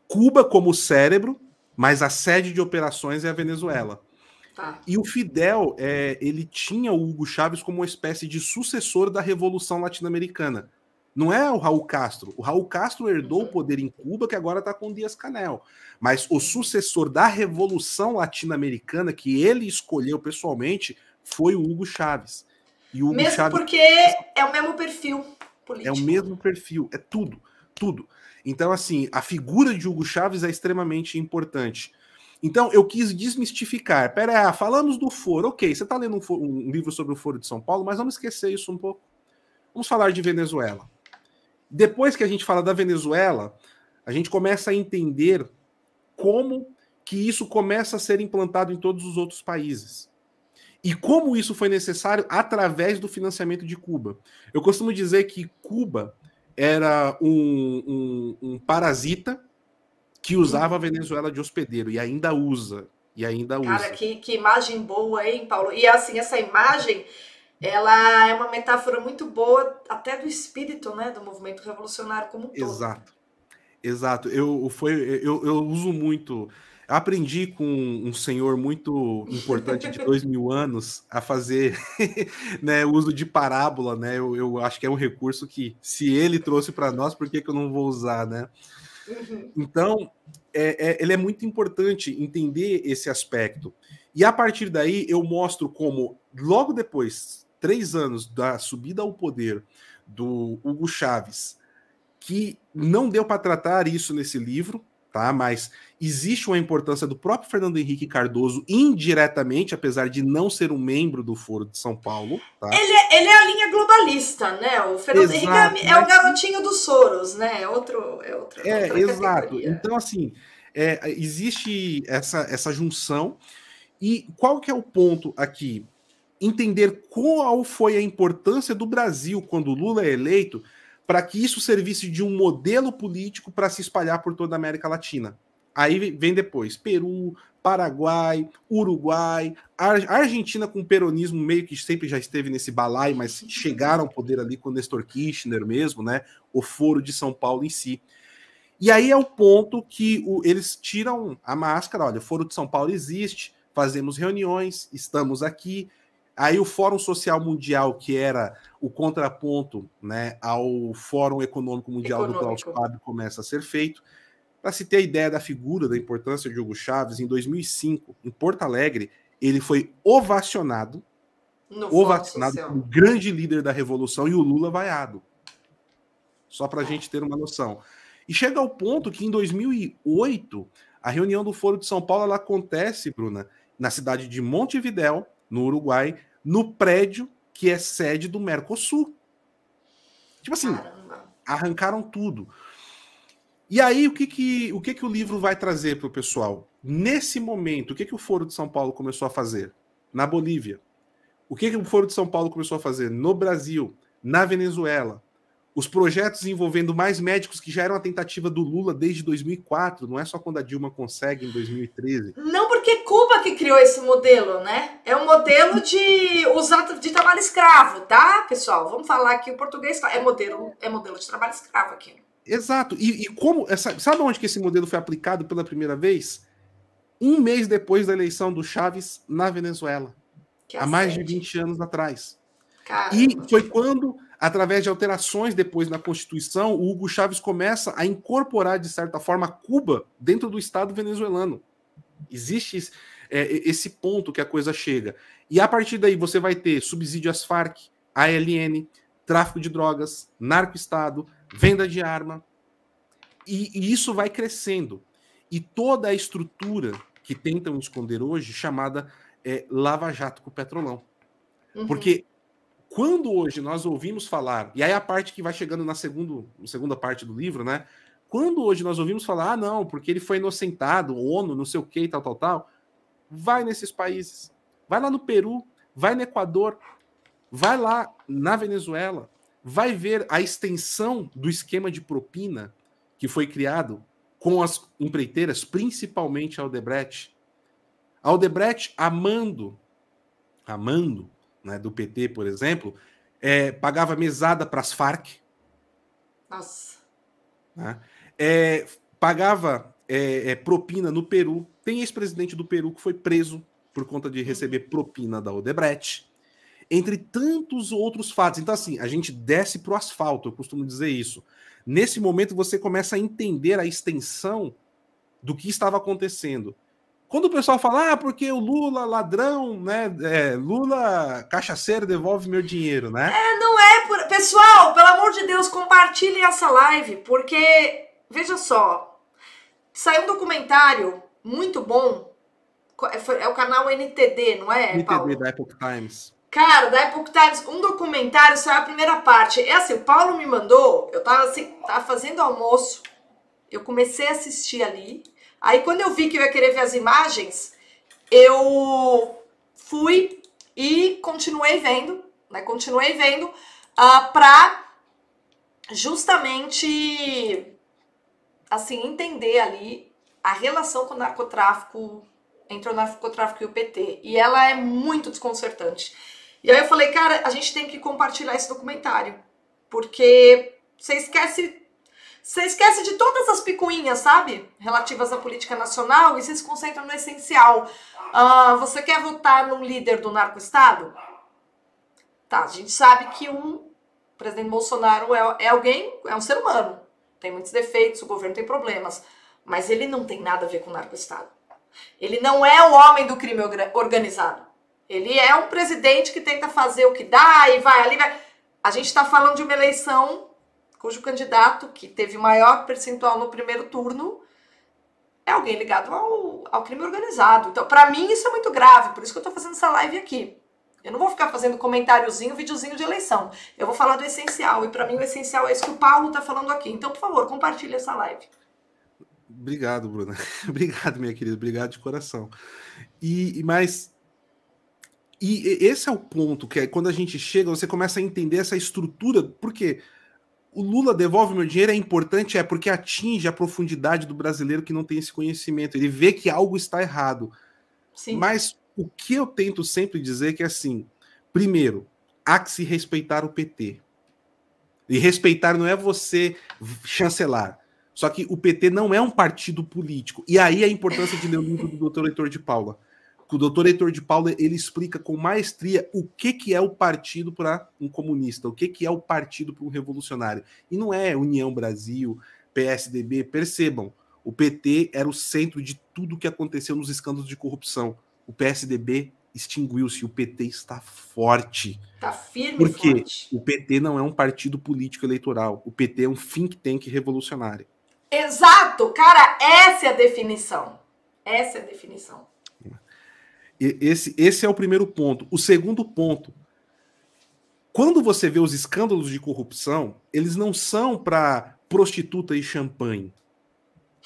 Cuba como cérebro, mas a sede de operações é a Venezuela. Tá. E o Fidel, ele tinha o Hugo Chávez como uma espécie de sucessor da Revolução Latino-Americana. Não é o Raul Castro. O Raul Castro herdou o poder em Cuba, que agora está com o Díaz-Canel. Mas o sucessor da Revolução Latino-Americana, que ele escolheu pessoalmente, foi o Hugo Chávez. E o Hugo mesmo Chávez... porque é o mesmo perfil político. É o mesmo perfil, é tudo, tudo. Então, assim, a figura de Hugo Chávez é extremamente importante. Então, eu quis desmistificar. Pera, falamos do Foro. Ok, você está lendo um livro sobre o Foro de São Paulo, mas vamos esquecer isso um pouco. Vamos falar de Venezuela. Depois que a gente fala da Venezuela, a gente começa a entender como que isso começa a ser implantado em todos os outros países. E como isso foi necessário através do financiamento de Cuba. Eu costumo dizer que Cuba era um parasita que usava a Venezuela de hospedeiro, e ainda usa. Cara, que imagem boa, hein, Paulo? E assim, essa imagem, ela é uma metáfora muito boa até do espírito, né, do movimento revolucionário como um todo. Exato. Eu uso muito... Eu aprendi com um senhor muito importante de 2000 anos a fazer né, uso de parábola, né? Eu acho que é um recurso que, se ele trouxe para nós, por que eu não vou usar, né? Então, ele é muito importante entender esse aspecto. E a partir daí, eu mostro como, logo depois, 3 anos da subida ao poder do Hugo Chávez, que não deu para tratar isso nesse livro, tá? Mas existe uma importância do próprio Fernando Henrique Cardoso indiretamente, apesar de não ser um membro do Foro de São Paulo. Tá? Ele é a linha globalista, né? O Fernando Henrique é o garotinho dos Soros, né? É outra exato. Categoria. Então, assim, existe essa junção. E qual que é o ponto aqui? Entender qual foi a importância do Brasil quando o Lula é eleito, para que isso servisse de um modelo político para se espalhar por toda a América Latina. Aí vem depois Peru, Paraguai, Uruguai, a Argentina com peronismo meio que sempre já esteve nesse balaio, mas chegaram ao poder ali com Néstor Kirchner mesmo, né? O Foro de São Paulo em si. E aí é o ponto que eles tiram a máscara, olha, o Foro de São Paulo existe, fazemos reuniões, estamos aqui, Aí o Fórum Social Mundial, que era o contraponto, né, ao Fórum Econômico Mundial do Klaus Schwab, começa a ser feito. Para se ter a ideia da figura, da importância de Hugo Chávez, em 2005, em Porto Alegre, ele foi ovacionado como grande líder da Revolução, e o Lula vaiado. Só para a gente ter uma noção. E chega ao ponto que, em 2008, a reunião do Foro de São Paulo ela acontece, Bruna, na cidade de Montevidéu, no Uruguai, no prédio que é sede do Mercosul. Tipo assim, arrancaram tudo. E aí, o que o livro vai trazer para o pessoal? Nesse momento, o que o Foro de São Paulo começou a fazer? Na Bolívia. O que o Foro de São Paulo começou a fazer? No Brasil, na Venezuela. Os projetos envolvendo mais médicos, que já eram a tentativa do Lula desde 2004, não é só quando a Dilma consegue em 2013. Não, porque Cuba que criou esse modelo, né? É um modelo de trabalho escravo, tá, pessoal? Vamos falar aqui o português. É modelo de trabalho escravo aqui. Exato. E como... Sabe onde que esse modelo foi aplicado pela primeira vez? Um mês depois da eleição do Chávez na Venezuela. Há mais de 20 anos atrás. Caramba. E foi quando, através de alterações depois na Constituição, o Hugo Chávez começa a incorporar, de certa forma, Cuba dentro do Estado venezuelano. Existe esse ponto que a coisa chega. E a partir daí você vai ter subsídio às Farc, ALN, tráfico de drogas, narco-estado, venda de arma. E isso vai crescendo. E toda a estrutura que tentam esconder hoje, chamada Lava Jato com o Petrolão. Uhum. Porque quando hoje nós ouvimos falar, e aí a parte que vai chegando na segunda parte do livro, né? Quando hoje nós ouvimos falar, não, porque ele foi inocentado, ONU, não sei o que, tal, vai nesses países. Vai lá no Peru, vai no Equador, vai lá na Venezuela, vai ver a extensão do esquema de propina que foi criado com as empreiteiras, principalmente a Odebrecht. A Odebrecht, amando, né, do PT, por exemplo, pagava mesada para as Farc. Nossa. Né? Pagava propina no Peru. Tem ex-presidente do Peru que foi preso por conta de receber propina da Odebrecht. Entre tantos outros fatos. Então, assim, a gente desce para o asfalto, eu costumo dizer isso. Nesse momento, você começa a entender a extensão do que estava acontecendo. Quando o pessoal fala, porque o Lula ladrão, né? Lula cachaceiro, devolve meu dinheiro, né? Não é. Pessoal, pelo amor de Deus, compartilhem essa live, porque, veja só, saiu um documentário muito bom, é o canal NTD, não é, NTD, Paulo? da Epoch Times. Cara, da Epoch Times, um documentário, saiu a primeira parte. Assim, o Paulo me mandou, eu tava fazendo almoço, eu comecei a assistir ali. Aí, quando eu vi que eu ia querer ver as imagens, eu fui e continuei vendo, né? Pra justamente, assim, entender ali a relação com o narcotráfico, entre o narcotráfico e o PT. E ela é muito desconcertante. E aí eu falei, cara, a gente tem que compartilhar esse documentário, porque você esquece de todas as picuinhas, sabe? Relativas à política nacional e você se concentra no essencial. Você quer votar num líder do narco-estado? Tá, a gente sabe que o presidente Bolsonaro é um ser humano. Tem muitos defeitos, o governo tem problemas. Mas ele não tem nada a ver com o narco-estado. Ele não é o homem do crime organizado. Ele é um presidente que tenta fazer o que dá e vai ali, vai. A gente está falando de uma eleição cujo candidato, que teve o maior percentual no primeiro turno, é alguém ligado ao crime organizado. Então, para mim, isso é muito grave. Por isso que eu estou fazendo essa live aqui. Eu não vou ficar fazendo comentáriozinho, videozinho de eleição. Eu vou falar do essencial. E para mim, o essencial é isso que o Paulo está falando aqui. Então, por favor, compartilhe essa live. Obrigado, Bruna. Obrigado, minha querida. Obrigado de coração. E esse é o ponto, que é quando a gente chega, você começa a entender essa estrutura. Por quê? O Lula devolve meu dinheiro é importante, porque atinge a profundidade do brasileiro que não tem esse conhecimento. Ele vê que algo está errado. Sim. Mas o que eu tento sempre dizer é que, assim, primeiro, há que se respeitar o PT. E respeitar não é você chancelar. Só que o PT não é um partido político. E aí a importância de ler o livro do Dr. Heitor de Paula. O doutor Heitor de Paula, ele explica com maestria o que é o partido para um comunista, o que é o partido para um revolucionário. E não é União Brasil, PSDB, percebam, o PT era o centro de tudo que aconteceu nos escândalos de corrupção. O PSDB extinguiu-se, o PT está forte. Está firme e Porque forte. o PT não é um partido político eleitoral, o PT é um think tank revolucionário. Exato, cara, essa é a definição. Essa é a definição. Esse é o primeiro ponto. O segundo ponto, quando você vê os escândalos de corrupção, eles não são para prostituta e champanhe,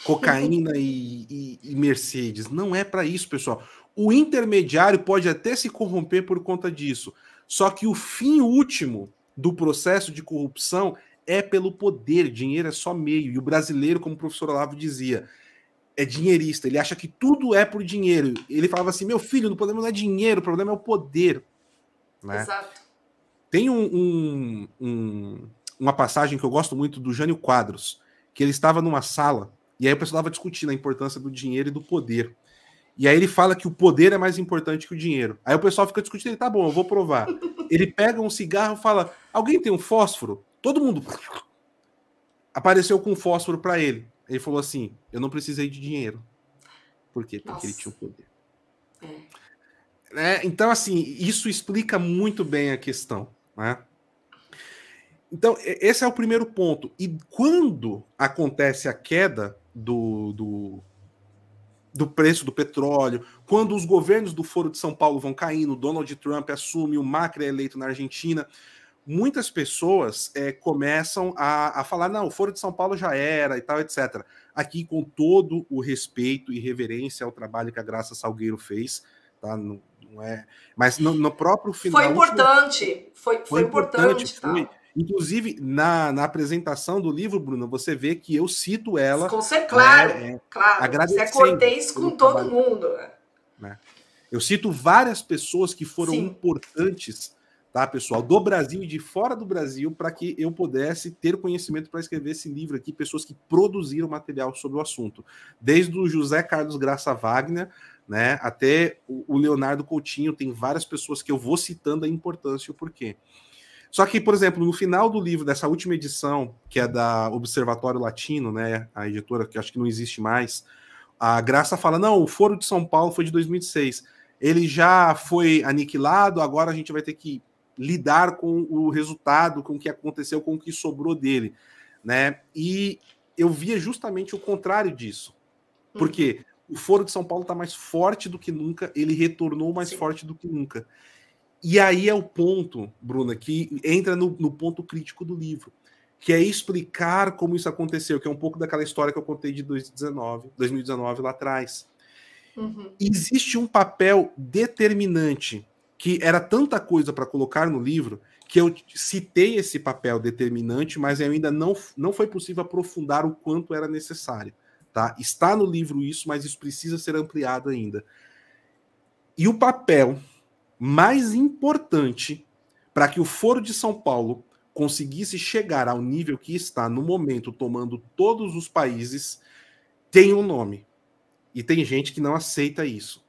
cocaína e Mercedes. Não é para isso, pessoal. O intermediário pode até se corromper por conta disso. Só que o fim último do processo de corrupção é pelo poder. Dinheiro é só meio. E o brasileiro, como o professor Olavo dizia, é dinheirista. Ele acha que tudo é por dinheiro. Ele falava assim, meu filho, o problema não é dinheiro, o problema é o poder. Né? Exato. Tem uma passagem que eu gosto muito do Jânio Quadros, que ele estava numa sala, e aí o pessoal estava discutindo a importância do dinheiro e do poder. E aí ele fala que o poder é mais importante que o dinheiro. Aí o pessoal fica discutindo, ele, tá bom, eu vou provar. Ele pega um cigarro e fala, alguém tem um fósforo? Todo mundo apareceu com um fósforo para ele. Ele falou assim, eu não precisei de dinheiro. Por quê? Porque Nossa. ele tinha o poder. Então, assim, isso explica muito bem a questão. Né? Então, esse é o primeiro ponto. E quando acontece a queda do preço do petróleo, quando os governos do Foro de São Paulo vão caindo, Donald Trump assume, o Macri é eleito na Argentina, muitas pessoas começam a falar, não, o Foro de São Paulo já era e tal, etc. Aqui, com todo o respeito e reverência ao trabalho que a Graça Salgueiro fez, tá? Não é... Mas no próprio final... Foi importante, foi importante. Tá? Inclusive, na apresentação do livro, Bruna, você vê que eu cito ela... Claro, claro. Agradecendo. Você é cortês com todo mundo. Né? Eu cito várias pessoas que foram importantes, tá, pessoal, do Brasil e de fora do Brasil, para que eu pudesse ter conhecimento para escrever esse livro aqui, pessoas que produziram material sobre o assunto. Desde o José Carlos Graça Wagner, né, até o Leonardo Coutinho, tem várias pessoas que eu vou citando a importância e o porquê. Só que, por exemplo, no final do livro, dessa última edição, que é da Observatório Latino, né, a editora que acho que não existe mais, a Graça fala, não, o Foro de São Paulo foi de 2006, ele já foi aniquilado, agora a gente vai ter que lidar com o resultado, com o que aconteceu, com o que sobrou dele, né? E eu via justamente o contrário disso, porque o Foro de São Paulo está mais forte do que nunca, ele retornou mais forte do que nunca. E aí é o ponto, Bruna, que entra no ponto crítico do livro, que é explicar como isso aconteceu, que é um pouco daquela história que eu contei de 2019 lá atrás. Existe um papel determinante, que era tanta coisa para colocar no livro, que eu citei esse papel determinante, mas ainda não foi possível aprofundar o quanto era necessário. Tá? Está no livro isso, mas isso precisa ser ampliado ainda. E o papel mais importante para que o Foro de São Paulo conseguisse chegar ao nível que está no momento, tomando todos os países, tem um nome. E tem gente que não aceita isso.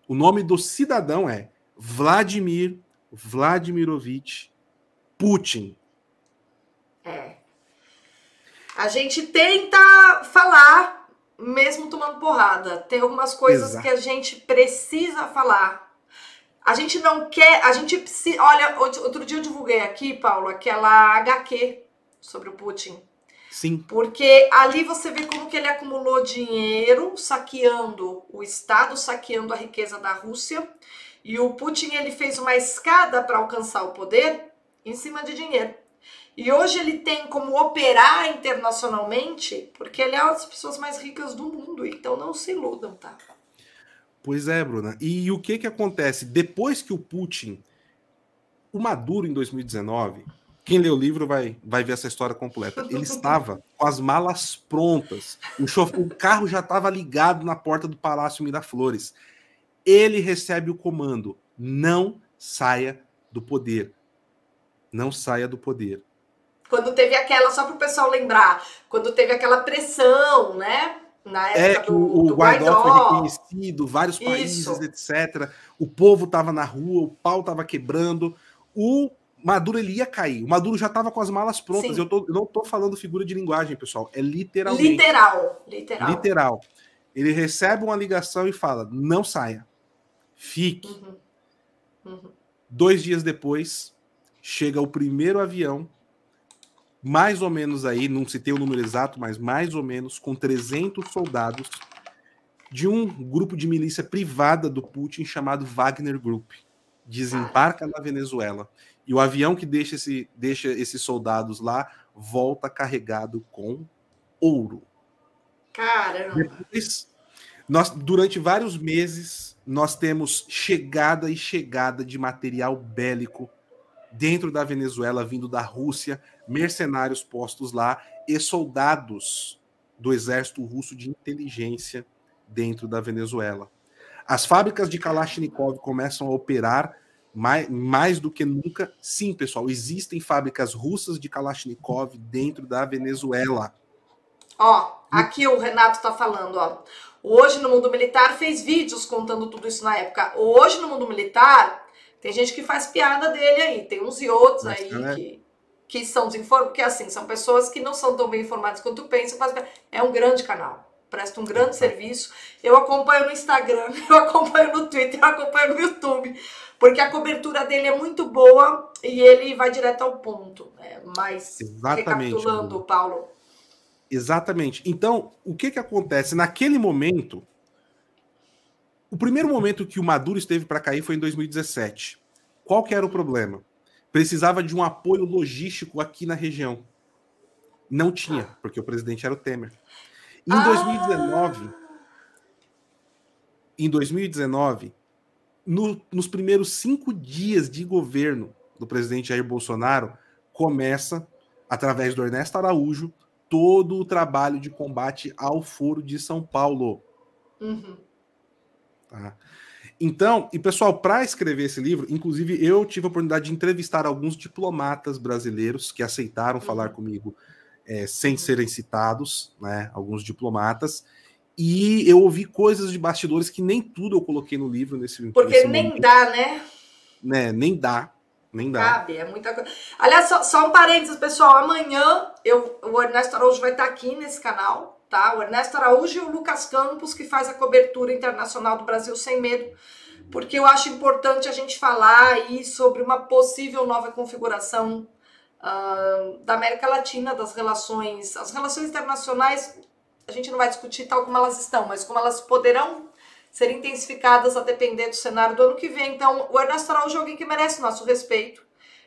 O nome do cidadão é Vladimir Vladimirovich Putin. A gente tenta falar, mesmo tomando porrada. Tem algumas coisas que a gente precisa falar. A gente não quer, a gente precisa... Olha, outro dia eu divulguei aqui, Paulo, aquela HQ sobre o Putin. Sim. Porque ali você vê como que ele acumulou dinheiro, saqueando o Estado, saqueando a riqueza da Rússia. E o Putin, ele fez uma escada para alcançar o poder em cima de dinheiro. E hoje ele tem como operar internacionalmente, porque ele é uma das pessoas mais ricas do mundo. Então não se iludam, tá? Pois é, Bruna. E o que acontece? Depois que o Putin... O Maduro, em 2019... Quem lê o livro vai ver essa história completa. Ele estava com as malas prontas. O carro já estava ligado na porta do Palácio Miraflores. Ele recebe o comando. Não saia do poder. Não saia do poder. Quando teve aquela, só para o pessoal lembrar, quando teve aquela pressão, né? Na época que o Guaidó foi reconhecido, vários países, etc. O povo estava na rua, o pau estava quebrando. O Maduro ele ia cair. O Maduro já estava com as malas prontas. Eu não estou falando figura de linguagem, pessoal. É literalmente. Literal. Ele recebe uma ligação e fala: não saia. Fique. 2 dias depois, chega o primeiro avião, mais ou menos aí, não citei o número exato, mas mais ou menos, com 300 soldados de um grupo de milícia privada do Putin chamado Wagner Group. Desembarca na Venezuela. E o avião que deixa esses soldados lá volta carregado com ouro. Caramba! Depois, durante vários meses, nós temos chegada e chegada de material bélico dentro da Venezuela, vindo da Rússia, mercenários postos lá e soldados do exército russo de inteligência dentro da Venezuela. As fábricas de Kalashnikov começam a operar mais do que nunca. Sim, pessoal, existem fábricas russas de Kalashnikov dentro da Venezuela. Ó, aqui o Renato tá falando, ó. Hoje no Mundo Militar fez vídeos contando tudo isso na época. Hoje no Mundo Militar tem gente que faz piada dele aí, tem uns e outros aí que são desinformados, porque assim, são pessoas que não são tão bem informadas quanto tu pensa, é um grande canal, presta um grande serviço. Eu acompanho no Instagram, eu acompanho no Twitter, eu acompanho no YouTube, porque a cobertura dele é muito boa e ele vai direto ao ponto. Mas, recapitulando, Paulo. Exatamente. Então, o que acontece? Naquele momento, o primeiro momento que o Maduro esteve para cair foi em 2017. Qual que era o problema? Precisava de um apoio logístico aqui na região. Não tinha, porque o presidente era o Temer. Em 2019, nos primeiros 5 dias de governo do presidente Jair Bolsonaro, começa, através do Ernesto Araújo, todo o trabalho de combate ao Foro de São Paulo. Tá? Então, e pessoal, para escrever esse livro, inclusive eu tive a oportunidade de entrevistar alguns diplomatas brasileiros que aceitaram falar comigo sem serem citados, né? Alguns diplomatas, e eu ouvi coisas de bastidores que nem tudo eu coloquei no livro porque nem momento. Dá, né? Nem dá. Cabe, é muita coisa. Aliás, só um parênteses, pessoal. Amanhã o Ernesto Araújo vai estar aqui nesse canal, tá? O Ernesto Araújo e o Lucas Campos, que faz a cobertura internacional do Brasil Sem Medo, porque eu acho importante a gente falar aí sobre uma possível nova configuração da América Latina, das relações. As relações internacionais, a gente não vai discutir tal como elas estão, mas como elas poderão ser intensificadas a depender do cenário do ano que vem. Então, o Ernesto Araújo é alguém que merece nosso respeito.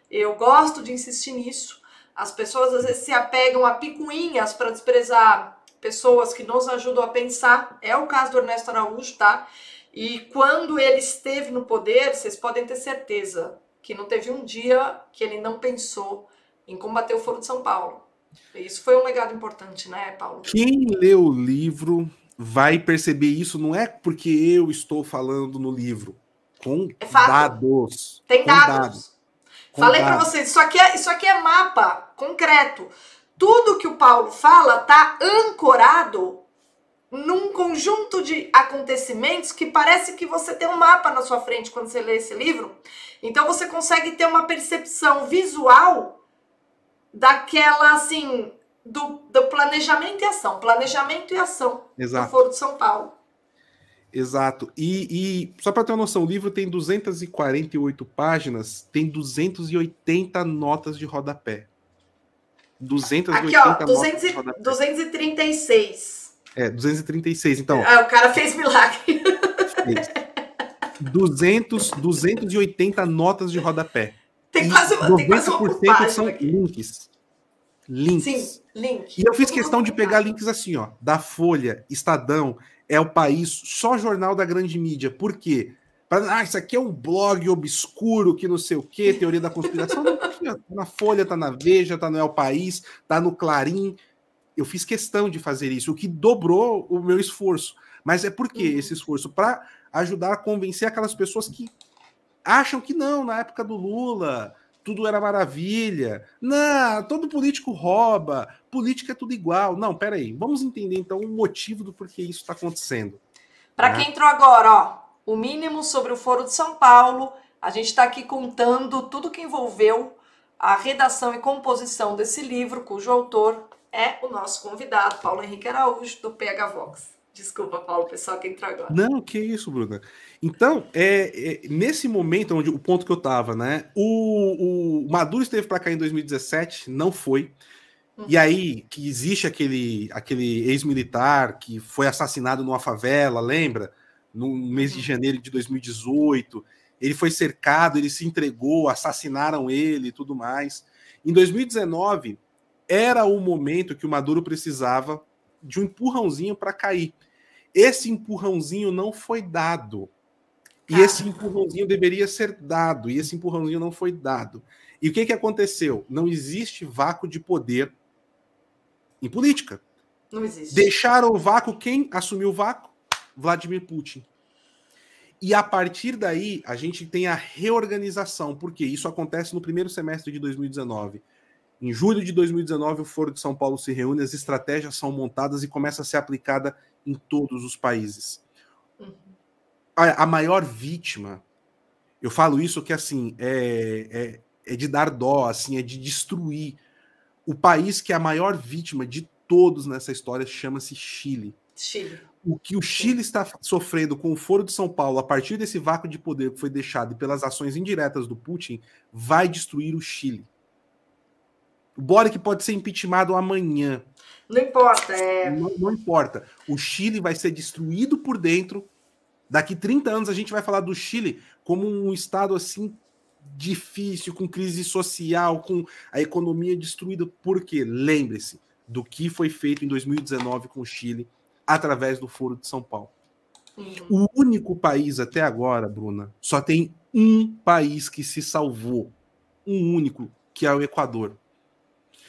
Eu gosto de insistir nisso. As pessoas, às vezes, se apegam a picuinhas para desprezar pessoas que nos ajudam a pensar. É o caso do Ernesto Araújo, tá? E quando ele esteve no poder, vocês podem ter certeza que não teve um dia que ele não pensou em combater o Foro de São Paulo. Isso foi um legado importante, né, Paulo? Quem lê o livro vai perceber isso, não é porque eu estou falando no livro, com dados. Tem dados. Falei para vocês, isso aqui é mapa concreto. Tudo que o Paulo fala tá ancorado num conjunto de acontecimentos que parece que você tem um mapa na sua frente quando você lê esse livro. Então você consegue ter uma percepção visual daquela, assim, do planejamento e ação. Planejamento e ação. Exato. Do Foro de São Paulo. Exato. E só para ter uma noção, o livro tem 248 páginas, tem 280 notas de rodapé. 280 aqui, ó, notas de rodapé. 236. 236. Então, o cara fez milagre. Fez. 280 notas de rodapé. Tem quase uma 90% são links. Sim, link. E eu fiz questão de pegar links assim, ó, da Folha, Estadão, É o País, só jornal da grande mídia. Por quê? Isso aqui é um blog obscuro que não sei o quê, teoria da conspiração. Não, tá aqui, ó, tá na Folha, tá na Veja, tá no É o País, tá no Clarim. Eu fiz questão de fazer isso, o que dobrou o meu esforço. Mas é por quê esse esforço? Para ajudar a convencer aquelas pessoas que acham que não, na época do Lula, tudo era maravilha. Não, todo político rouba, política é tudo igual. Não, peraí, vamos entender então o motivo do porquê isso está acontecendo. Para quem entrou agora, ó, o mínimo sobre o Foro de São Paulo, a gente está aqui contando tudo que envolveu a redação e composição desse livro, cujo autor é o nosso convidado, Paulo Henrique Araújo, do PH Vox. Desculpa, Paulo, pessoal que entrou agora. Não, que isso, Bruna. Então, nesse momento, onde o ponto que eu estava, né? O Maduro esteve para cá em 2017, não foi. E aí, que existe aquele ex-militar que foi assassinado numa favela, lembra? No mês de janeiro de 2018. Ele foi cercado, ele se entregou, assassinaram ele e tudo mais. Em 2019, era o momento que o Maduro precisava de um empurrãozinho para cair. Esse empurrãozinho não foi dado. E esse empurrãozinho deveria ser dado. E esse empurrãozinho não foi dado. E o que aconteceu? Não existe vácuo de poder em política. Não existe. Deixaram o vácuo. Quem assumiu o vácuo? Vladimir Putin. E a partir daí, a gente tem a reorganização. Porque isso acontece no primeiro semestre de 2019. Em julho de 2019, o Foro de São Paulo se reúne, as estratégias são montadas e começa a ser aplicada em todos os países. A maior vítima, eu falo isso que assim é de dar dó, assim, é de destruir. O país que é a maior vítima de todos nessa história chama-se Chile. Chile. O que o Chile está sofrendo com o Foro de São Paulo, a partir desse vácuo de poder que foi deixado e pelas ações indiretas do Putin, vai destruir o Chile. O Boric pode ser impeachmentado amanhã. Não importa. Não importa. O Chile vai ser destruído por dentro. Daqui 30 anos a gente vai falar do Chile como um estado assim difícil, com crise social, com a economia destruída. Por quê? Lembre-se do que foi feito em 2019 com o Chile através do Foro de São Paulo. O único país até agora, Bruna, só tem um país que se salvou. Um único, que é o Equador.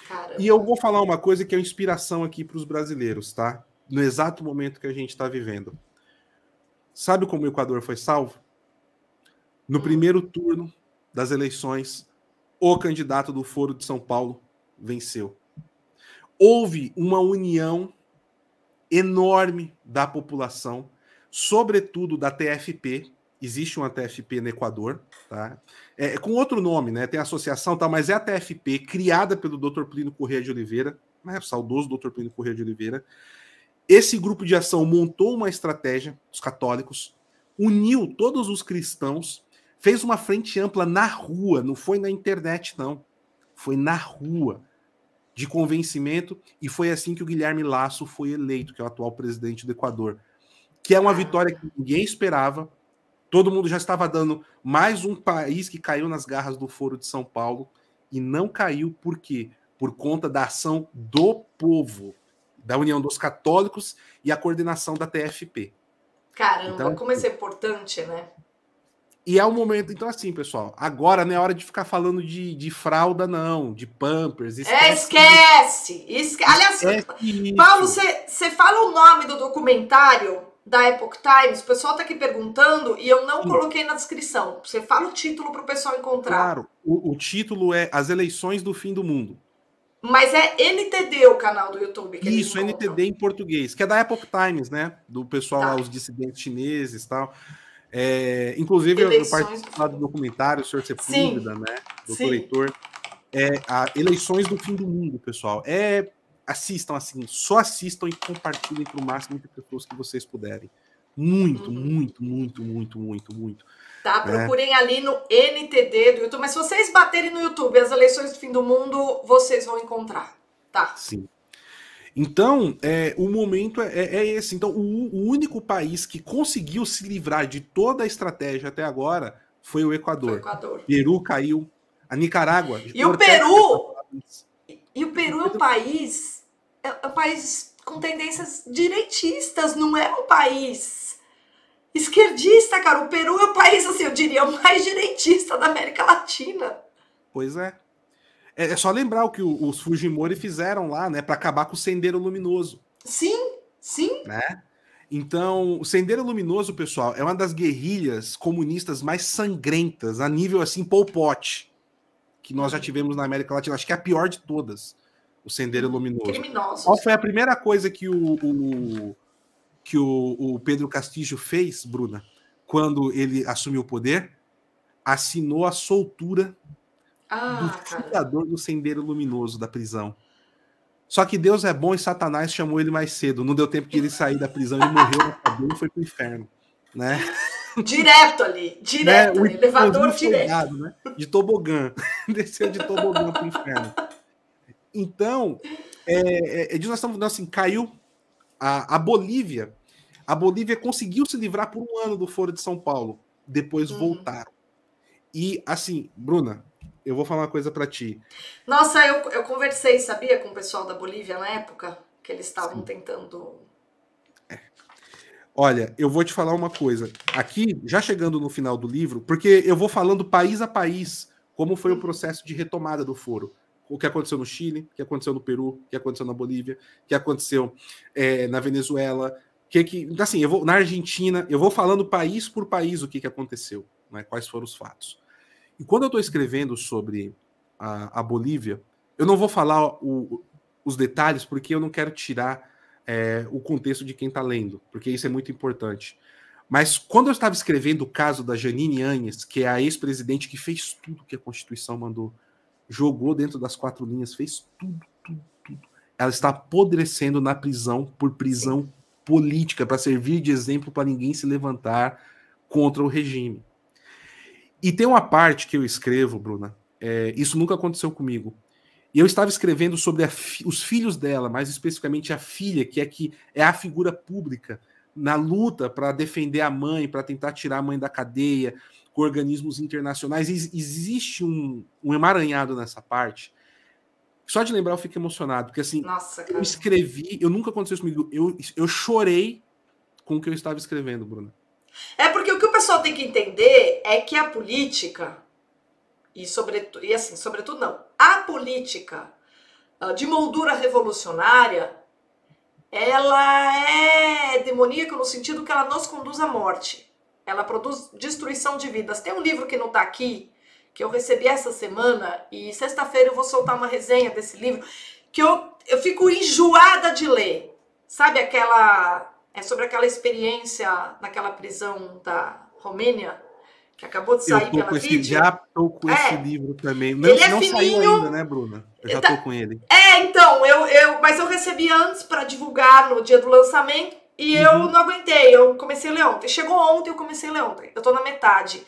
Caramba. E eu vou falar uma coisa que é uma inspiração aqui para os brasileiros, tá? No exato momento que a gente está vivendo. Sabe como o Equador foi salvo? No primeiro turno das eleições, o candidato do Foro de São Paulo venceu. Houve uma união enorme da população, sobretudo da TFP. Existe uma TFP no Equador, tá? Com outro nome, né? Tem associação, tá? Mas é a TFP, criada pelo Dr. Plínio Corrêa de Oliveira, né? O saudoso Dr. Plínio Corrêa de Oliveira. Esse grupo de ação montou uma estratégia, os católicos, uniu todos os cristãos, fez uma frente ampla na rua, não foi na internet, não. Foi na rua, de convencimento, e foi assim que o Guilherme Lasso foi eleito, que é o atual presidente do Equador. Que é uma vitória que ninguém esperava. Todo mundo já estava dando mais um país que caiu nas garras do Foro de São Paulo, e não caiu por quê? Por conta da ação do povo, da União dos Católicos e a coordenação da TFP. Caramba, então, como isso é importante, né? E é o momento, então assim, pessoal, agora não é hora de ficar falando de fralda, não, de Pampers. Esquece! Aliás, Paulo, você fala o nome do documentário da Epoch Times, o pessoal tá aqui perguntando e eu não coloquei na descrição. Você fala o título para o pessoal encontrar. Claro, o título é As Eleições do Fim do Mundo. Mas é NTD o canal do YouTube que isso, NTD em português, que é da Epoch Times, né? Do pessoal lá, os dissidentes chineses e tal. Inclusive, eu participo do documentário, o Senhor Sepúlveda, né? Doutor Heitor. Eleições do Fim do Mundo, pessoal. Assistam, assim, só assistam e compartilhem para o máximo de pessoas que vocês puderem. Muito, muito, muito, muito, muito, muito. Tá, procurem ali no NTD do YouTube. Mas se vocês baterem no YouTube as eleições do fim do mundo, vocês vão encontrar, tá? Sim. Então, o momento é esse. Então, o único país que conseguiu se livrar de toda a estratégia até agora foi o Equador. Peru caiu, a Nicarágua... E o Peru é um país... É um país com tendências direitistas, não é um país esquerdista, cara. O Peru é o país, assim, eu diria, o mais direitista da América Latina. Pois é. É só lembrar o que os Fujimori fizeram lá, né, para acabar com o Sendero Luminoso. Sim, sim. Né? Então, o Sendero Luminoso, pessoal, é uma das guerrilhas comunistas mais sangrentas, a nível, assim, Pol Pot, que nós já tivemos na América Latina. Acho que é a pior de todas, o Sendero Luminoso. Criminosos. Qual foi a primeira coisa que o Pedro Castillo fez, Bruna, quando ele assumiu o poder? Assinou a soltura do fundador do Sendero Luminoso da prisão. Só que Deus é bom e Satanás chamou ele mais cedo. Não deu tempo de ele sair da prisão, ele morreu na cadeia e foi pro inferno, né? Direto ali, direto, né? elevador direto. Dado, né? De tobogã. Desceu de tobogã pro inferno. Então, nós estamos assim, caiu a Bolívia. A Bolívia conseguiu se livrar por um ano do Foro de São Paulo. Depois voltaram. E, assim, Bruna, eu vou falar uma coisa para ti. Nossa, eu conversei, sabia, com o pessoal da Bolívia na época, que eles estavam tentando... Olha, eu vou te falar uma coisa. Aqui, já chegando no final do livro, porque eu vou falando país a país como foi o processo de retomada do foro. O que aconteceu no Chile, o que aconteceu no Peru, o que aconteceu na Bolívia, o que aconteceu na Venezuela, assim, eu vou na Argentina, eu vou falando país por país o que aconteceu, né, quais foram os fatos. E quando eu estou escrevendo sobre a Bolívia, eu não vou falar os detalhes porque eu não quero tirar o contexto de quem está lendo, porque isso é muito importante. Mas quando eu estava escrevendo o caso da Jeanine Áñez, que é a ex-presidente que fez tudo que a Constituição mandou, jogou dentro das 4 linhas, fez tudo. Ela está apodrecendo na prisão por prisão política, para servir de exemplo para ninguém se levantar contra o regime. E tem uma parte que eu escrevo, Bruna, isso nunca aconteceu comigo. E eu estava escrevendo sobre os filhos dela, mais especificamente a filha, que é a figura pública na luta para defender a mãe, para tentar tirar a mãe da cadeia, com organismos internacionais. Existe um emaranhado nessa parte. Só de lembrar eu fico emocionado, porque assim, Nossa, eu escrevi, eu nunca aconteceu isso comigo, eu chorei com o que eu estava escrevendo, Bruna. Porque o que o pessoal tem que entender é que a política, sobretudo não, a política de moldura revolucionária, ela é demoníaca no sentido que ela nos conduz à morte. Ela produz destruição de vidas. Tem um livro que não está aqui, que eu recebi essa semana, e sexta-feira eu vou soltar uma resenha desse livro, que eu fico enjoada de ler. Sabe aquela... É sobre aquela experiência naquela prisão da Romênia, que acabou de sair pela mídia. Já tô com esse livro também. Não saiu ainda, né, Bruna? Eu já tô com ele. Então, mas eu recebi antes para divulgar no dia do lançamento e eu não aguentei. Eu comecei a ler ontem. Chegou ontem, eu comecei a ler ontem. Eu tô na metade.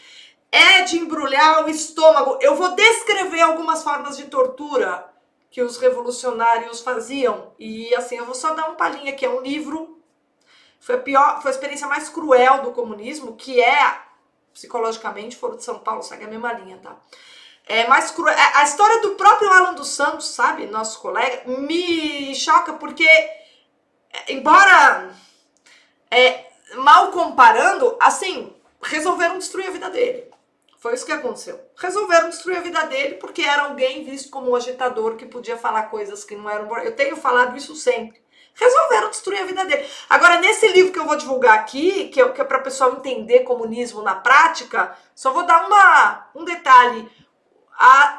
É de embrulhar o estômago. Eu vou descrever algumas formas de tortura que os revolucionários faziam. E assim, eu vou só dar um palhinho aqui. É um livro... Foi a experiência mais cruel do comunismo, que psicologicamente, Foro de São Paulo, segue a mesma linha, tá? Mais cruel. A história do próprio Alan dos Santos, sabe, nosso colega, me choca porque, embora mal comparando, assim, resolveram destruir a vida dele. Foi isso que aconteceu. Resolveram destruir a vida dele porque era alguém visto como um agitador que podia falar coisas que não eram... Eu tenho falado isso sempre. Resolveram destruir a vida dele. Agora, nesse livro que eu vou divulgar aqui, que é para o pessoal entender comunismo na prática, só vou dar um detalhe.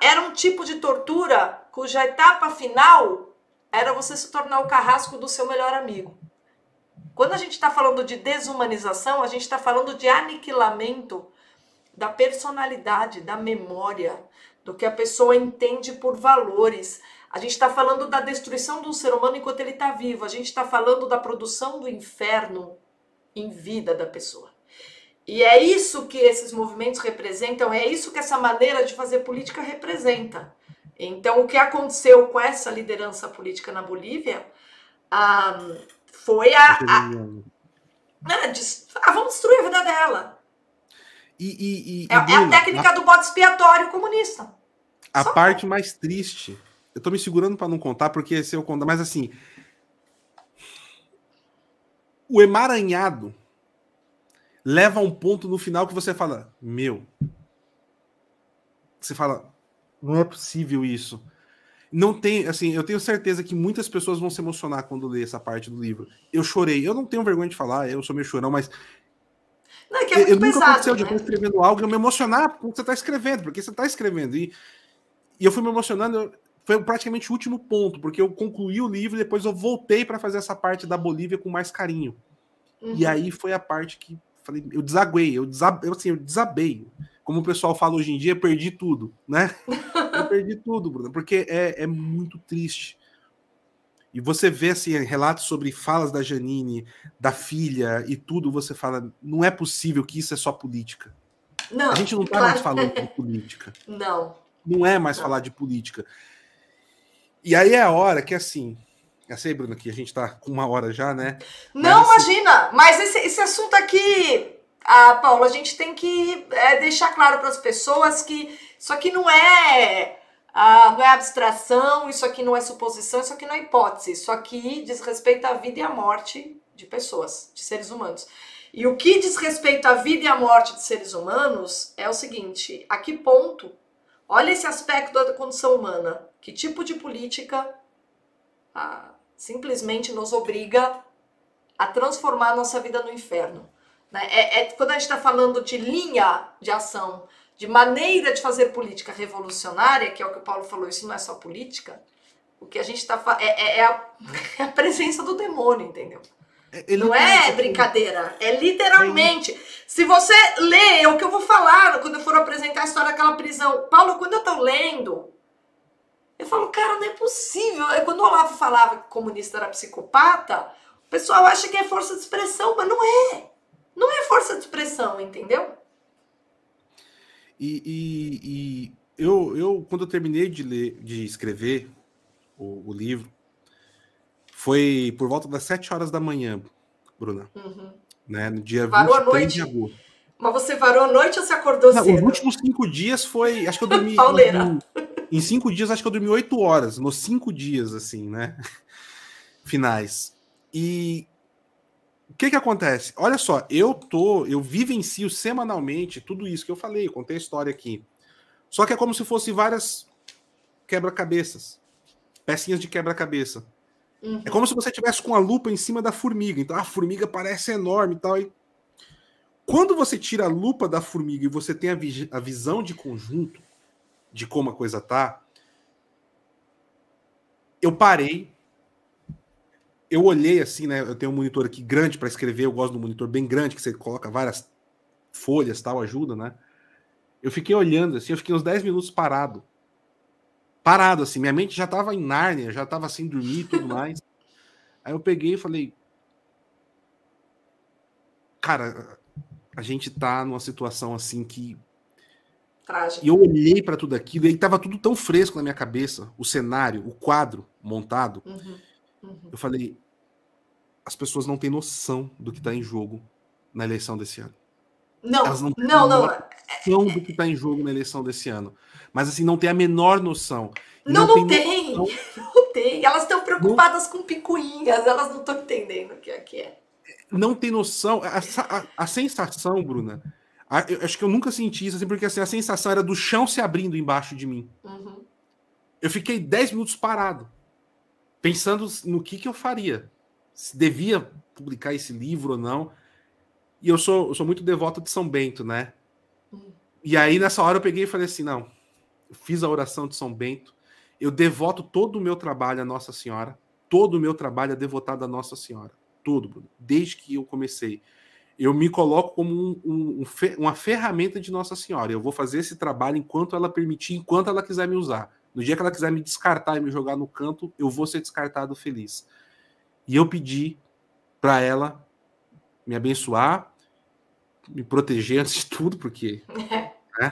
Era um tipo de tortura cuja etapa final era você se tornar o carrasco do seu melhor amigo. Quando a gente está falando de desumanização, a gente está falando de aniquilamento da personalidade, da memória, do que a pessoa entende por valores. A gente está falando da destruição do ser humano enquanto ele está vivo. A gente está falando da produção do inferno em vida da pessoa. E é isso que esses movimentos representam, é isso que essa maneira de fazer política representa. Então, o que aconteceu com essa liderança política na Bolívia foi vamos destruir a vida dela. É a técnica do bode expiatório comunista. A parte mais triste... Eu tô me segurando para não contar, porque se eu contar... Mas assim... O emaranhado leva a um ponto no final que você fala... Você fala... Não é possível isso. Não tem... Assim, eu tenho certeza que muitas pessoas vão se emocionar quando ler essa parte do livro. Eu chorei. Eu não tenho vergonha de falar. Eu sou meio chorão, mas... Não, é que é muito pesado, de eu estar escrevendo algo e eu me emocionar com o que você está escrevendo. Porque você está escrevendo. E eu fui me emocionando, foi praticamente o último ponto, porque eu concluí o livro e depois eu voltei para fazer essa parte da Bolívia com mais carinho. E aí foi a parte que falei, eu desaguei, eu desabei. Como o pessoal fala hoje em dia, perdi tudo, né? Eu perdi tudo, Bruna, porque é muito triste. E você vê assim, relatos sobre falas da Janine, da filha e tudo, você fala, não é possível que isso é só política. Não, A gente não tá claro. mais falando de política. Não. Não é mais falar de política. E aí é a hora que, assim, eu sei, Bruno, que a gente tá com 1 hora já, né? Não, mas, assim, imagina! Mas esse assunto aqui, Paula, a gente tem que deixar claro para as pessoas que isso aqui não é abstração, isso aqui não é suposição, isso aqui não é hipótese. Isso aqui diz respeito à vida e à morte de pessoas, de seres humanos. E o que diz respeito à vida e à morte de seres humanos é o seguinte, a que ponto, olha esse aspecto da condição humana, que tipo de política simplesmente nos obriga a transformar a nossa vida no inferno. Né? Quando a gente está falando de linha de ação, de maneira de fazer política revolucionária, que é o que o Paulo falou, isso não é só política, o que a gente está é a presença do demônio, entendeu? Não é brincadeira, é literalmente. Se você lê, é o que eu vou falar quando eu for apresentar a história daquela prisão. Paulo, quando eu estou lendo, eu falo, cara, não é possível. Quando o Olavo falava que o comunista era psicopata, o pessoal acha que é força de expressão, mas não é. Não é força de expressão, entendeu? E eu, quando eu terminei de escrever o livro, foi por volta das 7 horas da manhã, Bruna. Né, no dia 23 de agosto. Mas você varou a noite ou você acordou cedo? Os últimos 5 dias foi... Acho que eu dormi... Em 5 dias, acho que eu dormi 8 horas. Nos 5 dias, assim, né? Finais. E o que acontece? Olha só, eu vivencio semanalmente tudo isso que eu falei, eu contei a história aqui. Só que é como se fosse várias quebra-cabeças. Pecinhas de quebra-cabeça. É como se você estivesse com a lupa em cima da formiga. Então a formiga parece enorme e tal. E quando você tira a lupa da formiga e você tem a visão de conjunto de como a coisa tá, eu parei, eu olhei assim, né? Eu tenho um monitor aqui grande para escrever, eu gosto do monitor bem grande, que você coloca várias folhas e tal, ajuda, né? Eu fiquei olhando assim, eu fiquei uns 10 minutos parado. Parado, assim, minha mente já tava em Nárnia, já tava sem dormir e tudo mais. Aí eu peguei e falei, cara, a gente tá numa situação assim que... Trágico. E eu olhei para tudo aquilo e tava tudo tão fresco na minha cabeça, o cenário, o quadro montado. Eu falei, as pessoas não têm noção do que tá em jogo na eleição desse ano. Não, elas não têm não. noção do que tá em jogo na eleição desse ano. Mas assim, não tem a menor noção. Não tem. Não tem. Elas estão preocupadas com picuinhas, elas não estão entendendo o que é. Não tem noção. A sensação, Bruna, eu acho que eu nunca senti isso, assim, porque assim, a sensação era do chão se abrindo embaixo de mim. Eu fiquei 10 minutos parado, pensando no que eu faria. Se devia publicar esse livro ou não. E eu sou muito devoto de São Bento, né? E aí, nessa hora, eu peguei e falei assim, não, eu fiz a oração de São Bento, eu devoto todo o meu trabalho a Nossa Senhora, todo o meu trabalho é devotado a Nossa Senhora. Tudo, Bruno. Desde que eu comecei. Eu me coloco como uma ferramenta de Nossa Senhora. Eu vou fazer esse trabalho enquanto ela permitir, enquanto ela quiser me usar. No dia que ela quiser me descartar e me jogar no canto, eu vou ser descartado feliz. E eu pedi para ela me abençoar, me proteger antes de tudo, porque... né?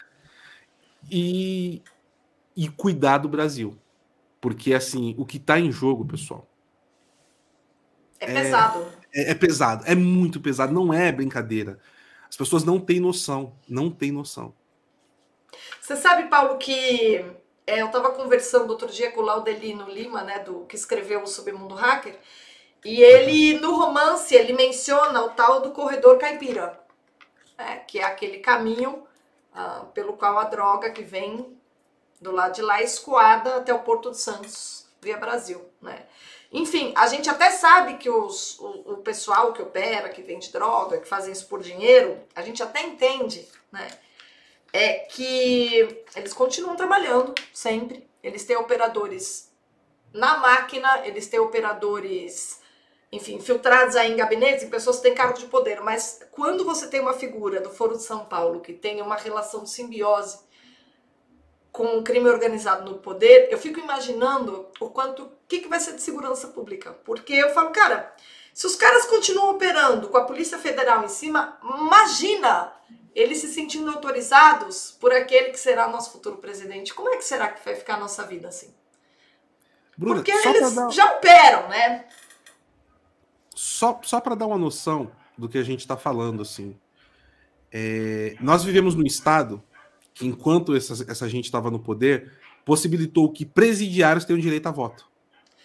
E cuidar do Brasil. Porque, assim, o que está em jogo, pessoal... É pesado. É pesado, é muito pesado, não é brincadeira. As pessoas não têm noção, não têm noção. Você sabe, Paulo, que eu estava conversando outro dia com o Laudelino Lima, né, que escreveu o Submundo Hacker, e ele, no romance, ele menciona o tal do corredor caipira, né, que é aquele caminho pelo qual a droga que vem do lado de lá é escoada até o Porto de Santos, via Brasil, né? Enfim, a gente até sabe que o pessoal que opera, que vende droga, que fazem isso por dinheiro, a gente até entende, né? é que eles continuam trabalhando sempre. Eles têm operadores na máquina, eles têm operadores, enfim, infiltrados aí em gabinetes, em pessoas que têm cargo de poder. Mas quando você tem uma figura do Foro de São Paulo que tem uma relação de simbiose com o crime organizado no poder, eu fico imaginando o que vai ser de segurança pública. Porque eu falo, cara, se os caras continuam operando com a Polícia Federal em cima, imagina eles se sentindo autorizados por aquele que será nosso futuro presidente. Como é que será que vai ficar a nossa vida assim? Bruna, porque eles já operam, né? Só para dar uma noção do que a gente está falando, assim, nós vivemos num estado que, enquanto essa gente estava no poder, possibilitou que presidiários tenham direito a voto.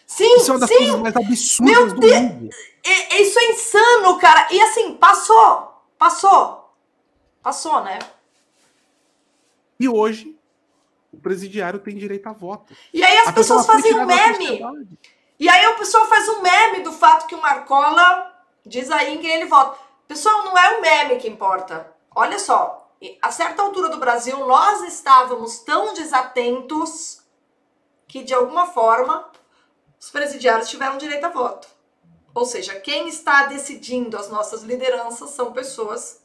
Sim, isso é uma das coisas mais absurdas do mundo. Isso é insano, cara. E assim, passou, né? E hoje, o presidiário tem direito a voto. E aí as pessoas fazem um meme. E aí o pessoal faz um meme do fato que o Marcola diz aí em quem ele vota. Pessoal, não é o meme que importa. Olha só, a certa altura do Brasil, nós estávamos tão desatentos que, de alguma forma, os presidiários tiveram direito a voto. Ou seja, quem está decidindo as nossas lideranças são pessoas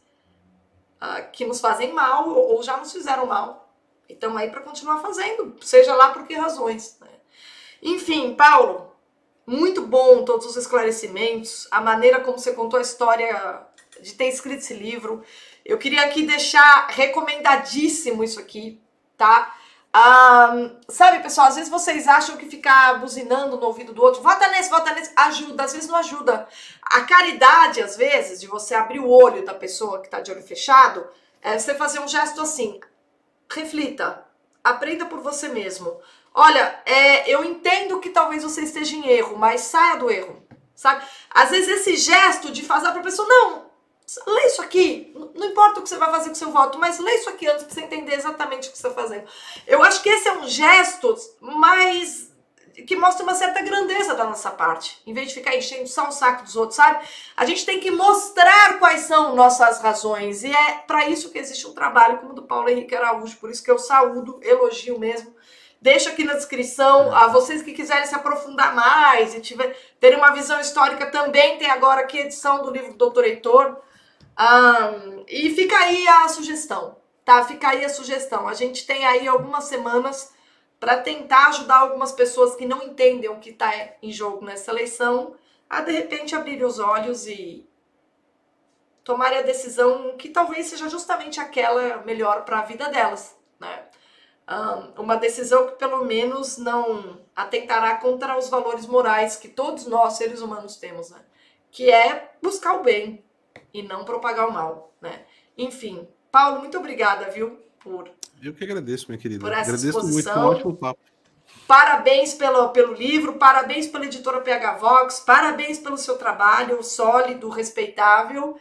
que nos fazem mal ou já nos fizeram mal. E estão aí para continuar fazendo, seja lá por que razões. Né? Enfim, Paulo, muito bom todos os esclarecimentos, a maneira como você contou a história de ter escrito esse livro. Eu queria aqui deixar recomendadíssimo isso aqui, tá? Sabe, pessoal, às vezes vocês acham que ficar buzinando no ouvido do outro, vota nesse, ajuda, às vezes não ajuda. A caridade, às vezes, de você abrir o olho da pessoa que tá de olho fechado, é você fazer um gesto assim, reflita, aprenda por você mesmo. Olha, eu entendo que talvez você esteja em erro, mas saia do erro, sabe? Às vezes esse gesto de fazer pra pessoa, não, lê isso aqui, não importa o que você vai fazer com o seu voto, mas lê isso aqui antes pra você entender exatamente o que você está fazendo. Eu acho que esse é um gesto mais que mostra uma certa grandeza da nossa parte, em vez de ficar enchendo só o saco dos outros, sabe? A gente tem que mostrar quais são nossas razões, e é para isso que existe um trabalho como o do Paulo Henrique Araújo, por isso que eu saúdo, elogio mesmo. Deixa aqui na descrição, a vocês que quiserem se aprofundar mais e terem uma visão histórica, também tem agora aqui a edição do livro do Dr. Heitor. E fica aí a sugestão, tá? Fica aí a sugestão. A gente tem aí algumas semanas para tentar ajudar algumas pessoas que não entendem o que está em jogo nessa eleição a, de repente, abrir os olhos e tomarem a decisão que talvez seja justamente aquela melhor para a vida delas, né? Uma decisão que pelo menos não atentará contra os valores morais que todos nós, seres humanos, temos, né? Que é buscar o bem e não propagar o mal, né? Enfim, Paulo, muito obrigada, viu? Eu que agradeço, minha querida. Por essa agradeço exposição. Muito, um ótimo papo. Parabéns pelo livro, parabéns pela editora PH Vox, parabéns pelo seu trabalho sólido, respeitável.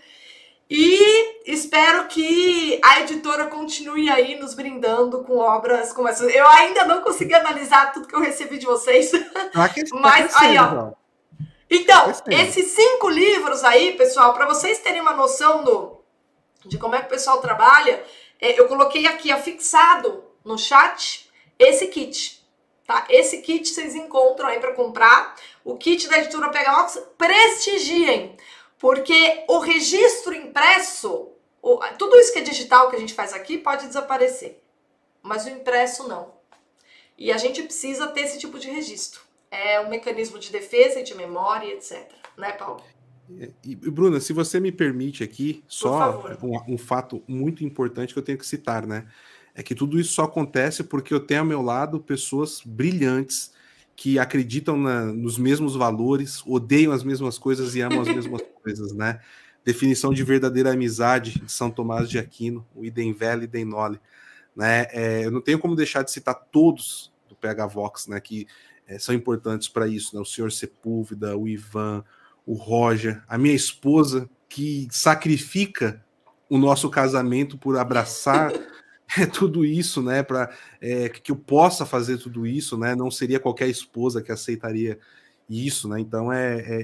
E espero que a editora continue aí nos brindando com obras como essas. Eu ainda não consegui analisar tudo que eu recebi de vocês. Mas aí, ó. Então, esses 5 livros aí, pessoal, para vocês terem uma noção de como é que o pessoal trabalha, eu coloquei aqui afixado no chat esse kit, tá? Esse kit vocês encontram aí para comprar. O kit da editora PH Vox, prestigiem. Porque o registro impresso, tudo isso que é digital que a gente faz aqui pode desaparecer, mas o impresso não. E a gente precisa ter esse tipo de registro. É um mecanismo de defesa e de memória, etc. Né, Paulo? E Bruna, se você me permite aqui, só um fato muito importante que eu tenho que citar, né? É que tudo isso só acontece porque eu tenho ao meu lado pessoas brilhantes que acreditam nos mesmos valores, odeiam as mesmas coisas e amam as mesmas coisas, né? Definição de verdadeira amizade de São Tomás de Aquino, o idem vele, idem noli, né? Eu não tenho como deixar de citar todos do PH Vox, né? Que são importantes para isso, né? O senhor Sepúlveda, o Ivan, o Roger, a minha esposa, que sacrifica o nosso casamento por abraçar tudo isso, né, para que eu possa fazer tudo isso, né, não seria qualquer esposa que aceitaria isso, né, então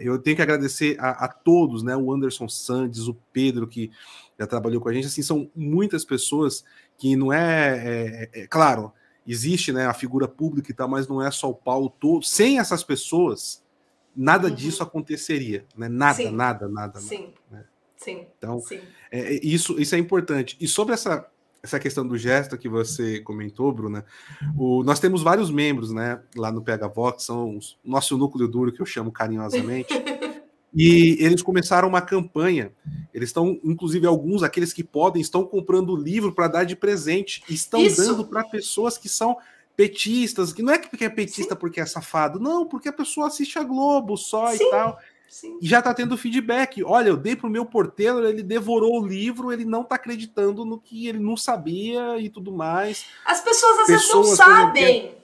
eu tenho que agradecer a todos, né, o Anderson Sandes, o Pedro, que já trabalhou com a gente, assim, são muitas pessoas que não claro, existe, né, a figura pública e tal, mas não é só o Paulo todo. Sem essas pessoas, nada disso aconteceria, né? Nada, Sim. nada, nada. Sim. Nada, né? Sim. Então, Sim. Isso é importante. E sobre essa questão do gesto que você comentou, Bruna, nós temos vários membros, né, lá no PH Vox, são o nosso núcleo duro, que eu chamo carinhosamente, e eles começaram uma campanha. Eles estão, inclusive, alguns, aqueles que podem, estão comprando livro para dar de presente, e estão dando para pessoas que são petistas, que não é porque é petista porque é safado, não, porque a pessoa assiste a Globo só e tal. Sim. E já tá tendo feedback. Olha, eu dei pro meu porteiro, ele devorou o livro, ele não tá acreditando no que ele não sabia e tudo mais. As pessoas às vezes não sabem.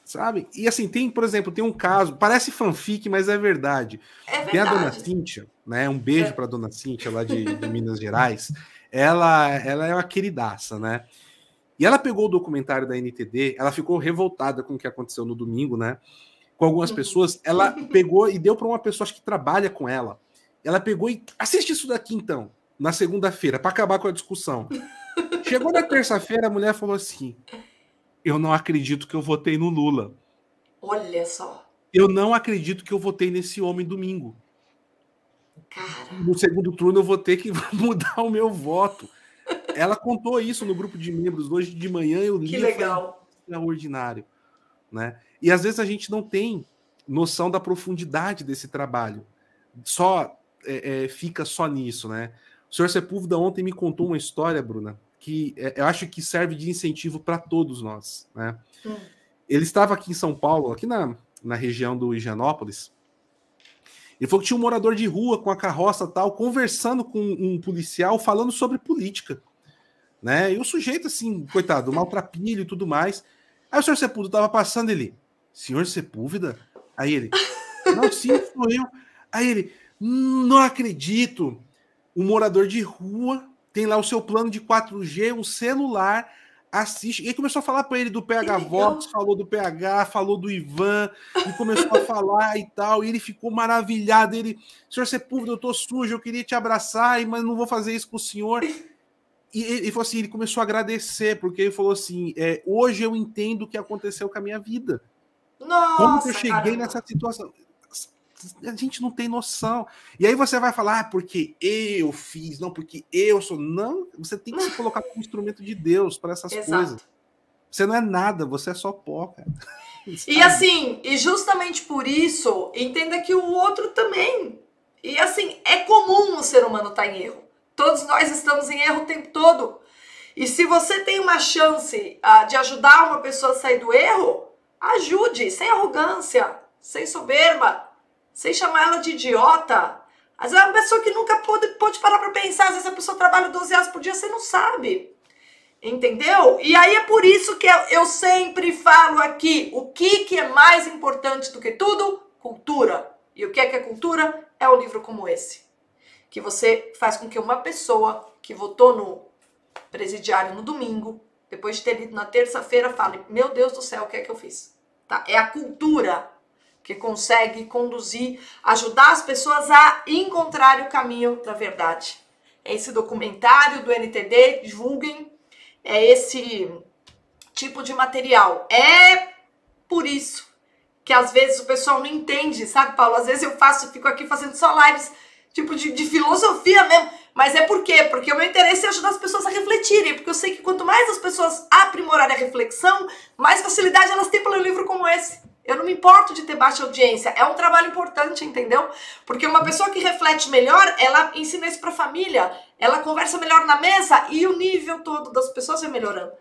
Sabe? E assim, por exemplo, tem um caso, parece fanfic, mas é verdade. É verdade. Tem a dona Cíntia, né? Um beijo pra dona Cíntia lá de Minas Gerais. Ela é uma queridaça, né? E ela pegou o documentário da NTD, ela ficou revoltada com o que aconteceu no domingo, né? Com algumas pessoas, ela pegou e deu para uma pessoa acho que trabalha com ela. Ela pegou e assiste isso daqui então, na segunda-feira, para acabar com a discussão. Chegou na terça-feira, a mulher falou assim: eu não acredito que eu votei no Lula. Olha só. Eu não acredito que eu votei nesse homem domingo. Cara. No segundo turno eu vou ter que mudar o meu voto. Ela contou isso no grupo de membros hoje de manhã, eu li. Que legal. Extraordinário, né? E às vezes a gente não tem noção da profundidade desse trabalho. Só fica só nisso, né? O senhor Sepúlveda ontem me contou uma história, Bruna, que eu acho que serve de incentivo para todos nós, né? Ele estava aqui em São Paulo, aqui na região do Higienópolis. Ele falou que tinha um morador de rua com a carroça tal, conversando com um policial, falando sobre política, né? E o sujeito, assim, coitado, maltrapilho e tudo mais. Aí o senhor Sepúlveda estava passando, ele: senhor Sepúlveda? Aí ele: não, sim, sou eu. Aí ele: não acredito. Um morador de rua tem lá o seu plano de 4G, um celular, assiste. E aí começou a falar para ele do PH Vox, falou do PH, falou do Ivan, e começou a falar e tal. E ele ficou maravilhado. Ele: senhor Sepúlveda, eu tô sujo, eu queria te abraçar, mas não vou fazer isso com o senhor. E ele falou assim, ele começou a agradecer, porque ele falou assim: hoje eu entendo o que aconteceu com a minha vida. Nossa, como que eu cheguei nessa situação? A gente não tem noção. E aí você vai falar: porque eu fiz, não, porque eu sou. Não, você tem que se colocar como instrumento de Deus para essas coisas. Você não é nada, você é só pó, cara. E assim, e justamente por isso, entenda que o outro também. E assim, é comum o ser humano estar em erro. Todos nós estamos em erro o tempo todo. E se você tem uma chance de ajudar uma pessoa a sair do erro, ajude, sem arrogância, sem soberba, sem chamar ela de idiota. Às vezes é uma pessoa que nunca pode parar para pensar. Às vezes a pessoa trabalha 12 horas por dia, você não sabe. Entendeu? E aí é por isso que eu sempre falo aqui, o que é mais importante do que tudo? Cultura. E o que é cultura? É um livro como esse. Que você faz com que uma pessoa que votou no presidiário no domingo, depois de ter lido na terça-feira, fale: meu Deus do céu, o que é que eu fiz? Tá? É a cultura que consegue conduzir, ajudar as pessoas a encontrarem o caminho da verdade. É esse documentário do NTD, divulguem, é esse tipo de material. É por isso que às vezes o pessoal não entende, sabe, Paulo? Às vezes eu fico aqui fazendo só lives tipo de filosofia mesmo. Mas é por quê? Porque o meu interesse é ajudar as pessoas a refletirem. Porque eu sei que quanto mais as pessoas aprimorarem a reflexão, mais facilidade elas têm para ler um livro como esse. Eu não me importo de ter baixa audiência. É um trabalho importante, entendeu? Porque uma pessoa que reflete melhor, ela ensina isso para a família. Ela conversa melhor na mesa e o nível todo das pessoas vai melhorando.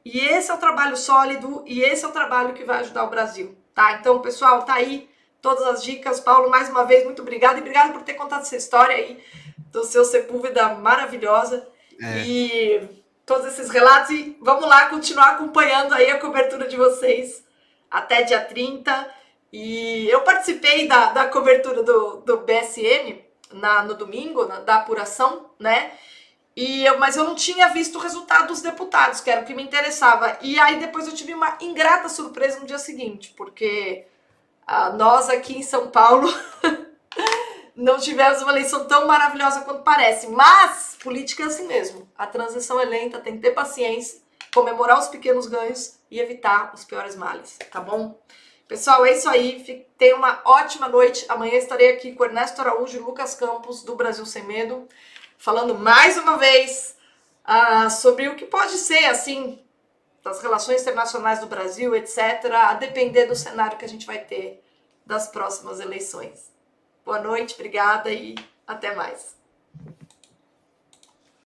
E esse é o trabalho sólido e esse é o trabalho que vai ajudar o Brasil. Tá? Então, pessoal, tá aí todas as dicas. Paulo, mais uma vez, muito obrigada. E obrigada por ter contado essa história aí do seu Sepúlveda maravilhosa. E todos esses relatos. E vamos lá continuar acompanhando aí a cobertura de vocês até dia 30. E eu participei da cobertura do BSM no domingo, da apuração, né? Mas eu não tinha visto o resultado dos deputados, que era o que me interessava. E aí depois eu tive uma ingrata surpresa no dia seguinte, porque nós aqui em São Paulo não tivemos uma eleição tão maravilhosa quanto parece. Mas política é assim mesmo. A transição é lenta, tem que ter paciência, comemorar os pequenos ganhos e evitar os piores males, tá bom? Pessoal, é isso aí. Tenha uma ótima noite. Amanhã estarei aqui com Ernesto Araújo e Lucas Campos, do Brasil Sem Medo, falando mais uma vez sobre o que pode ser, assim, das relações internacionais do Brasil, etc., a depender do cenário que a gente vai ter das próximas eleições. Boa noite, obrigada e até mais.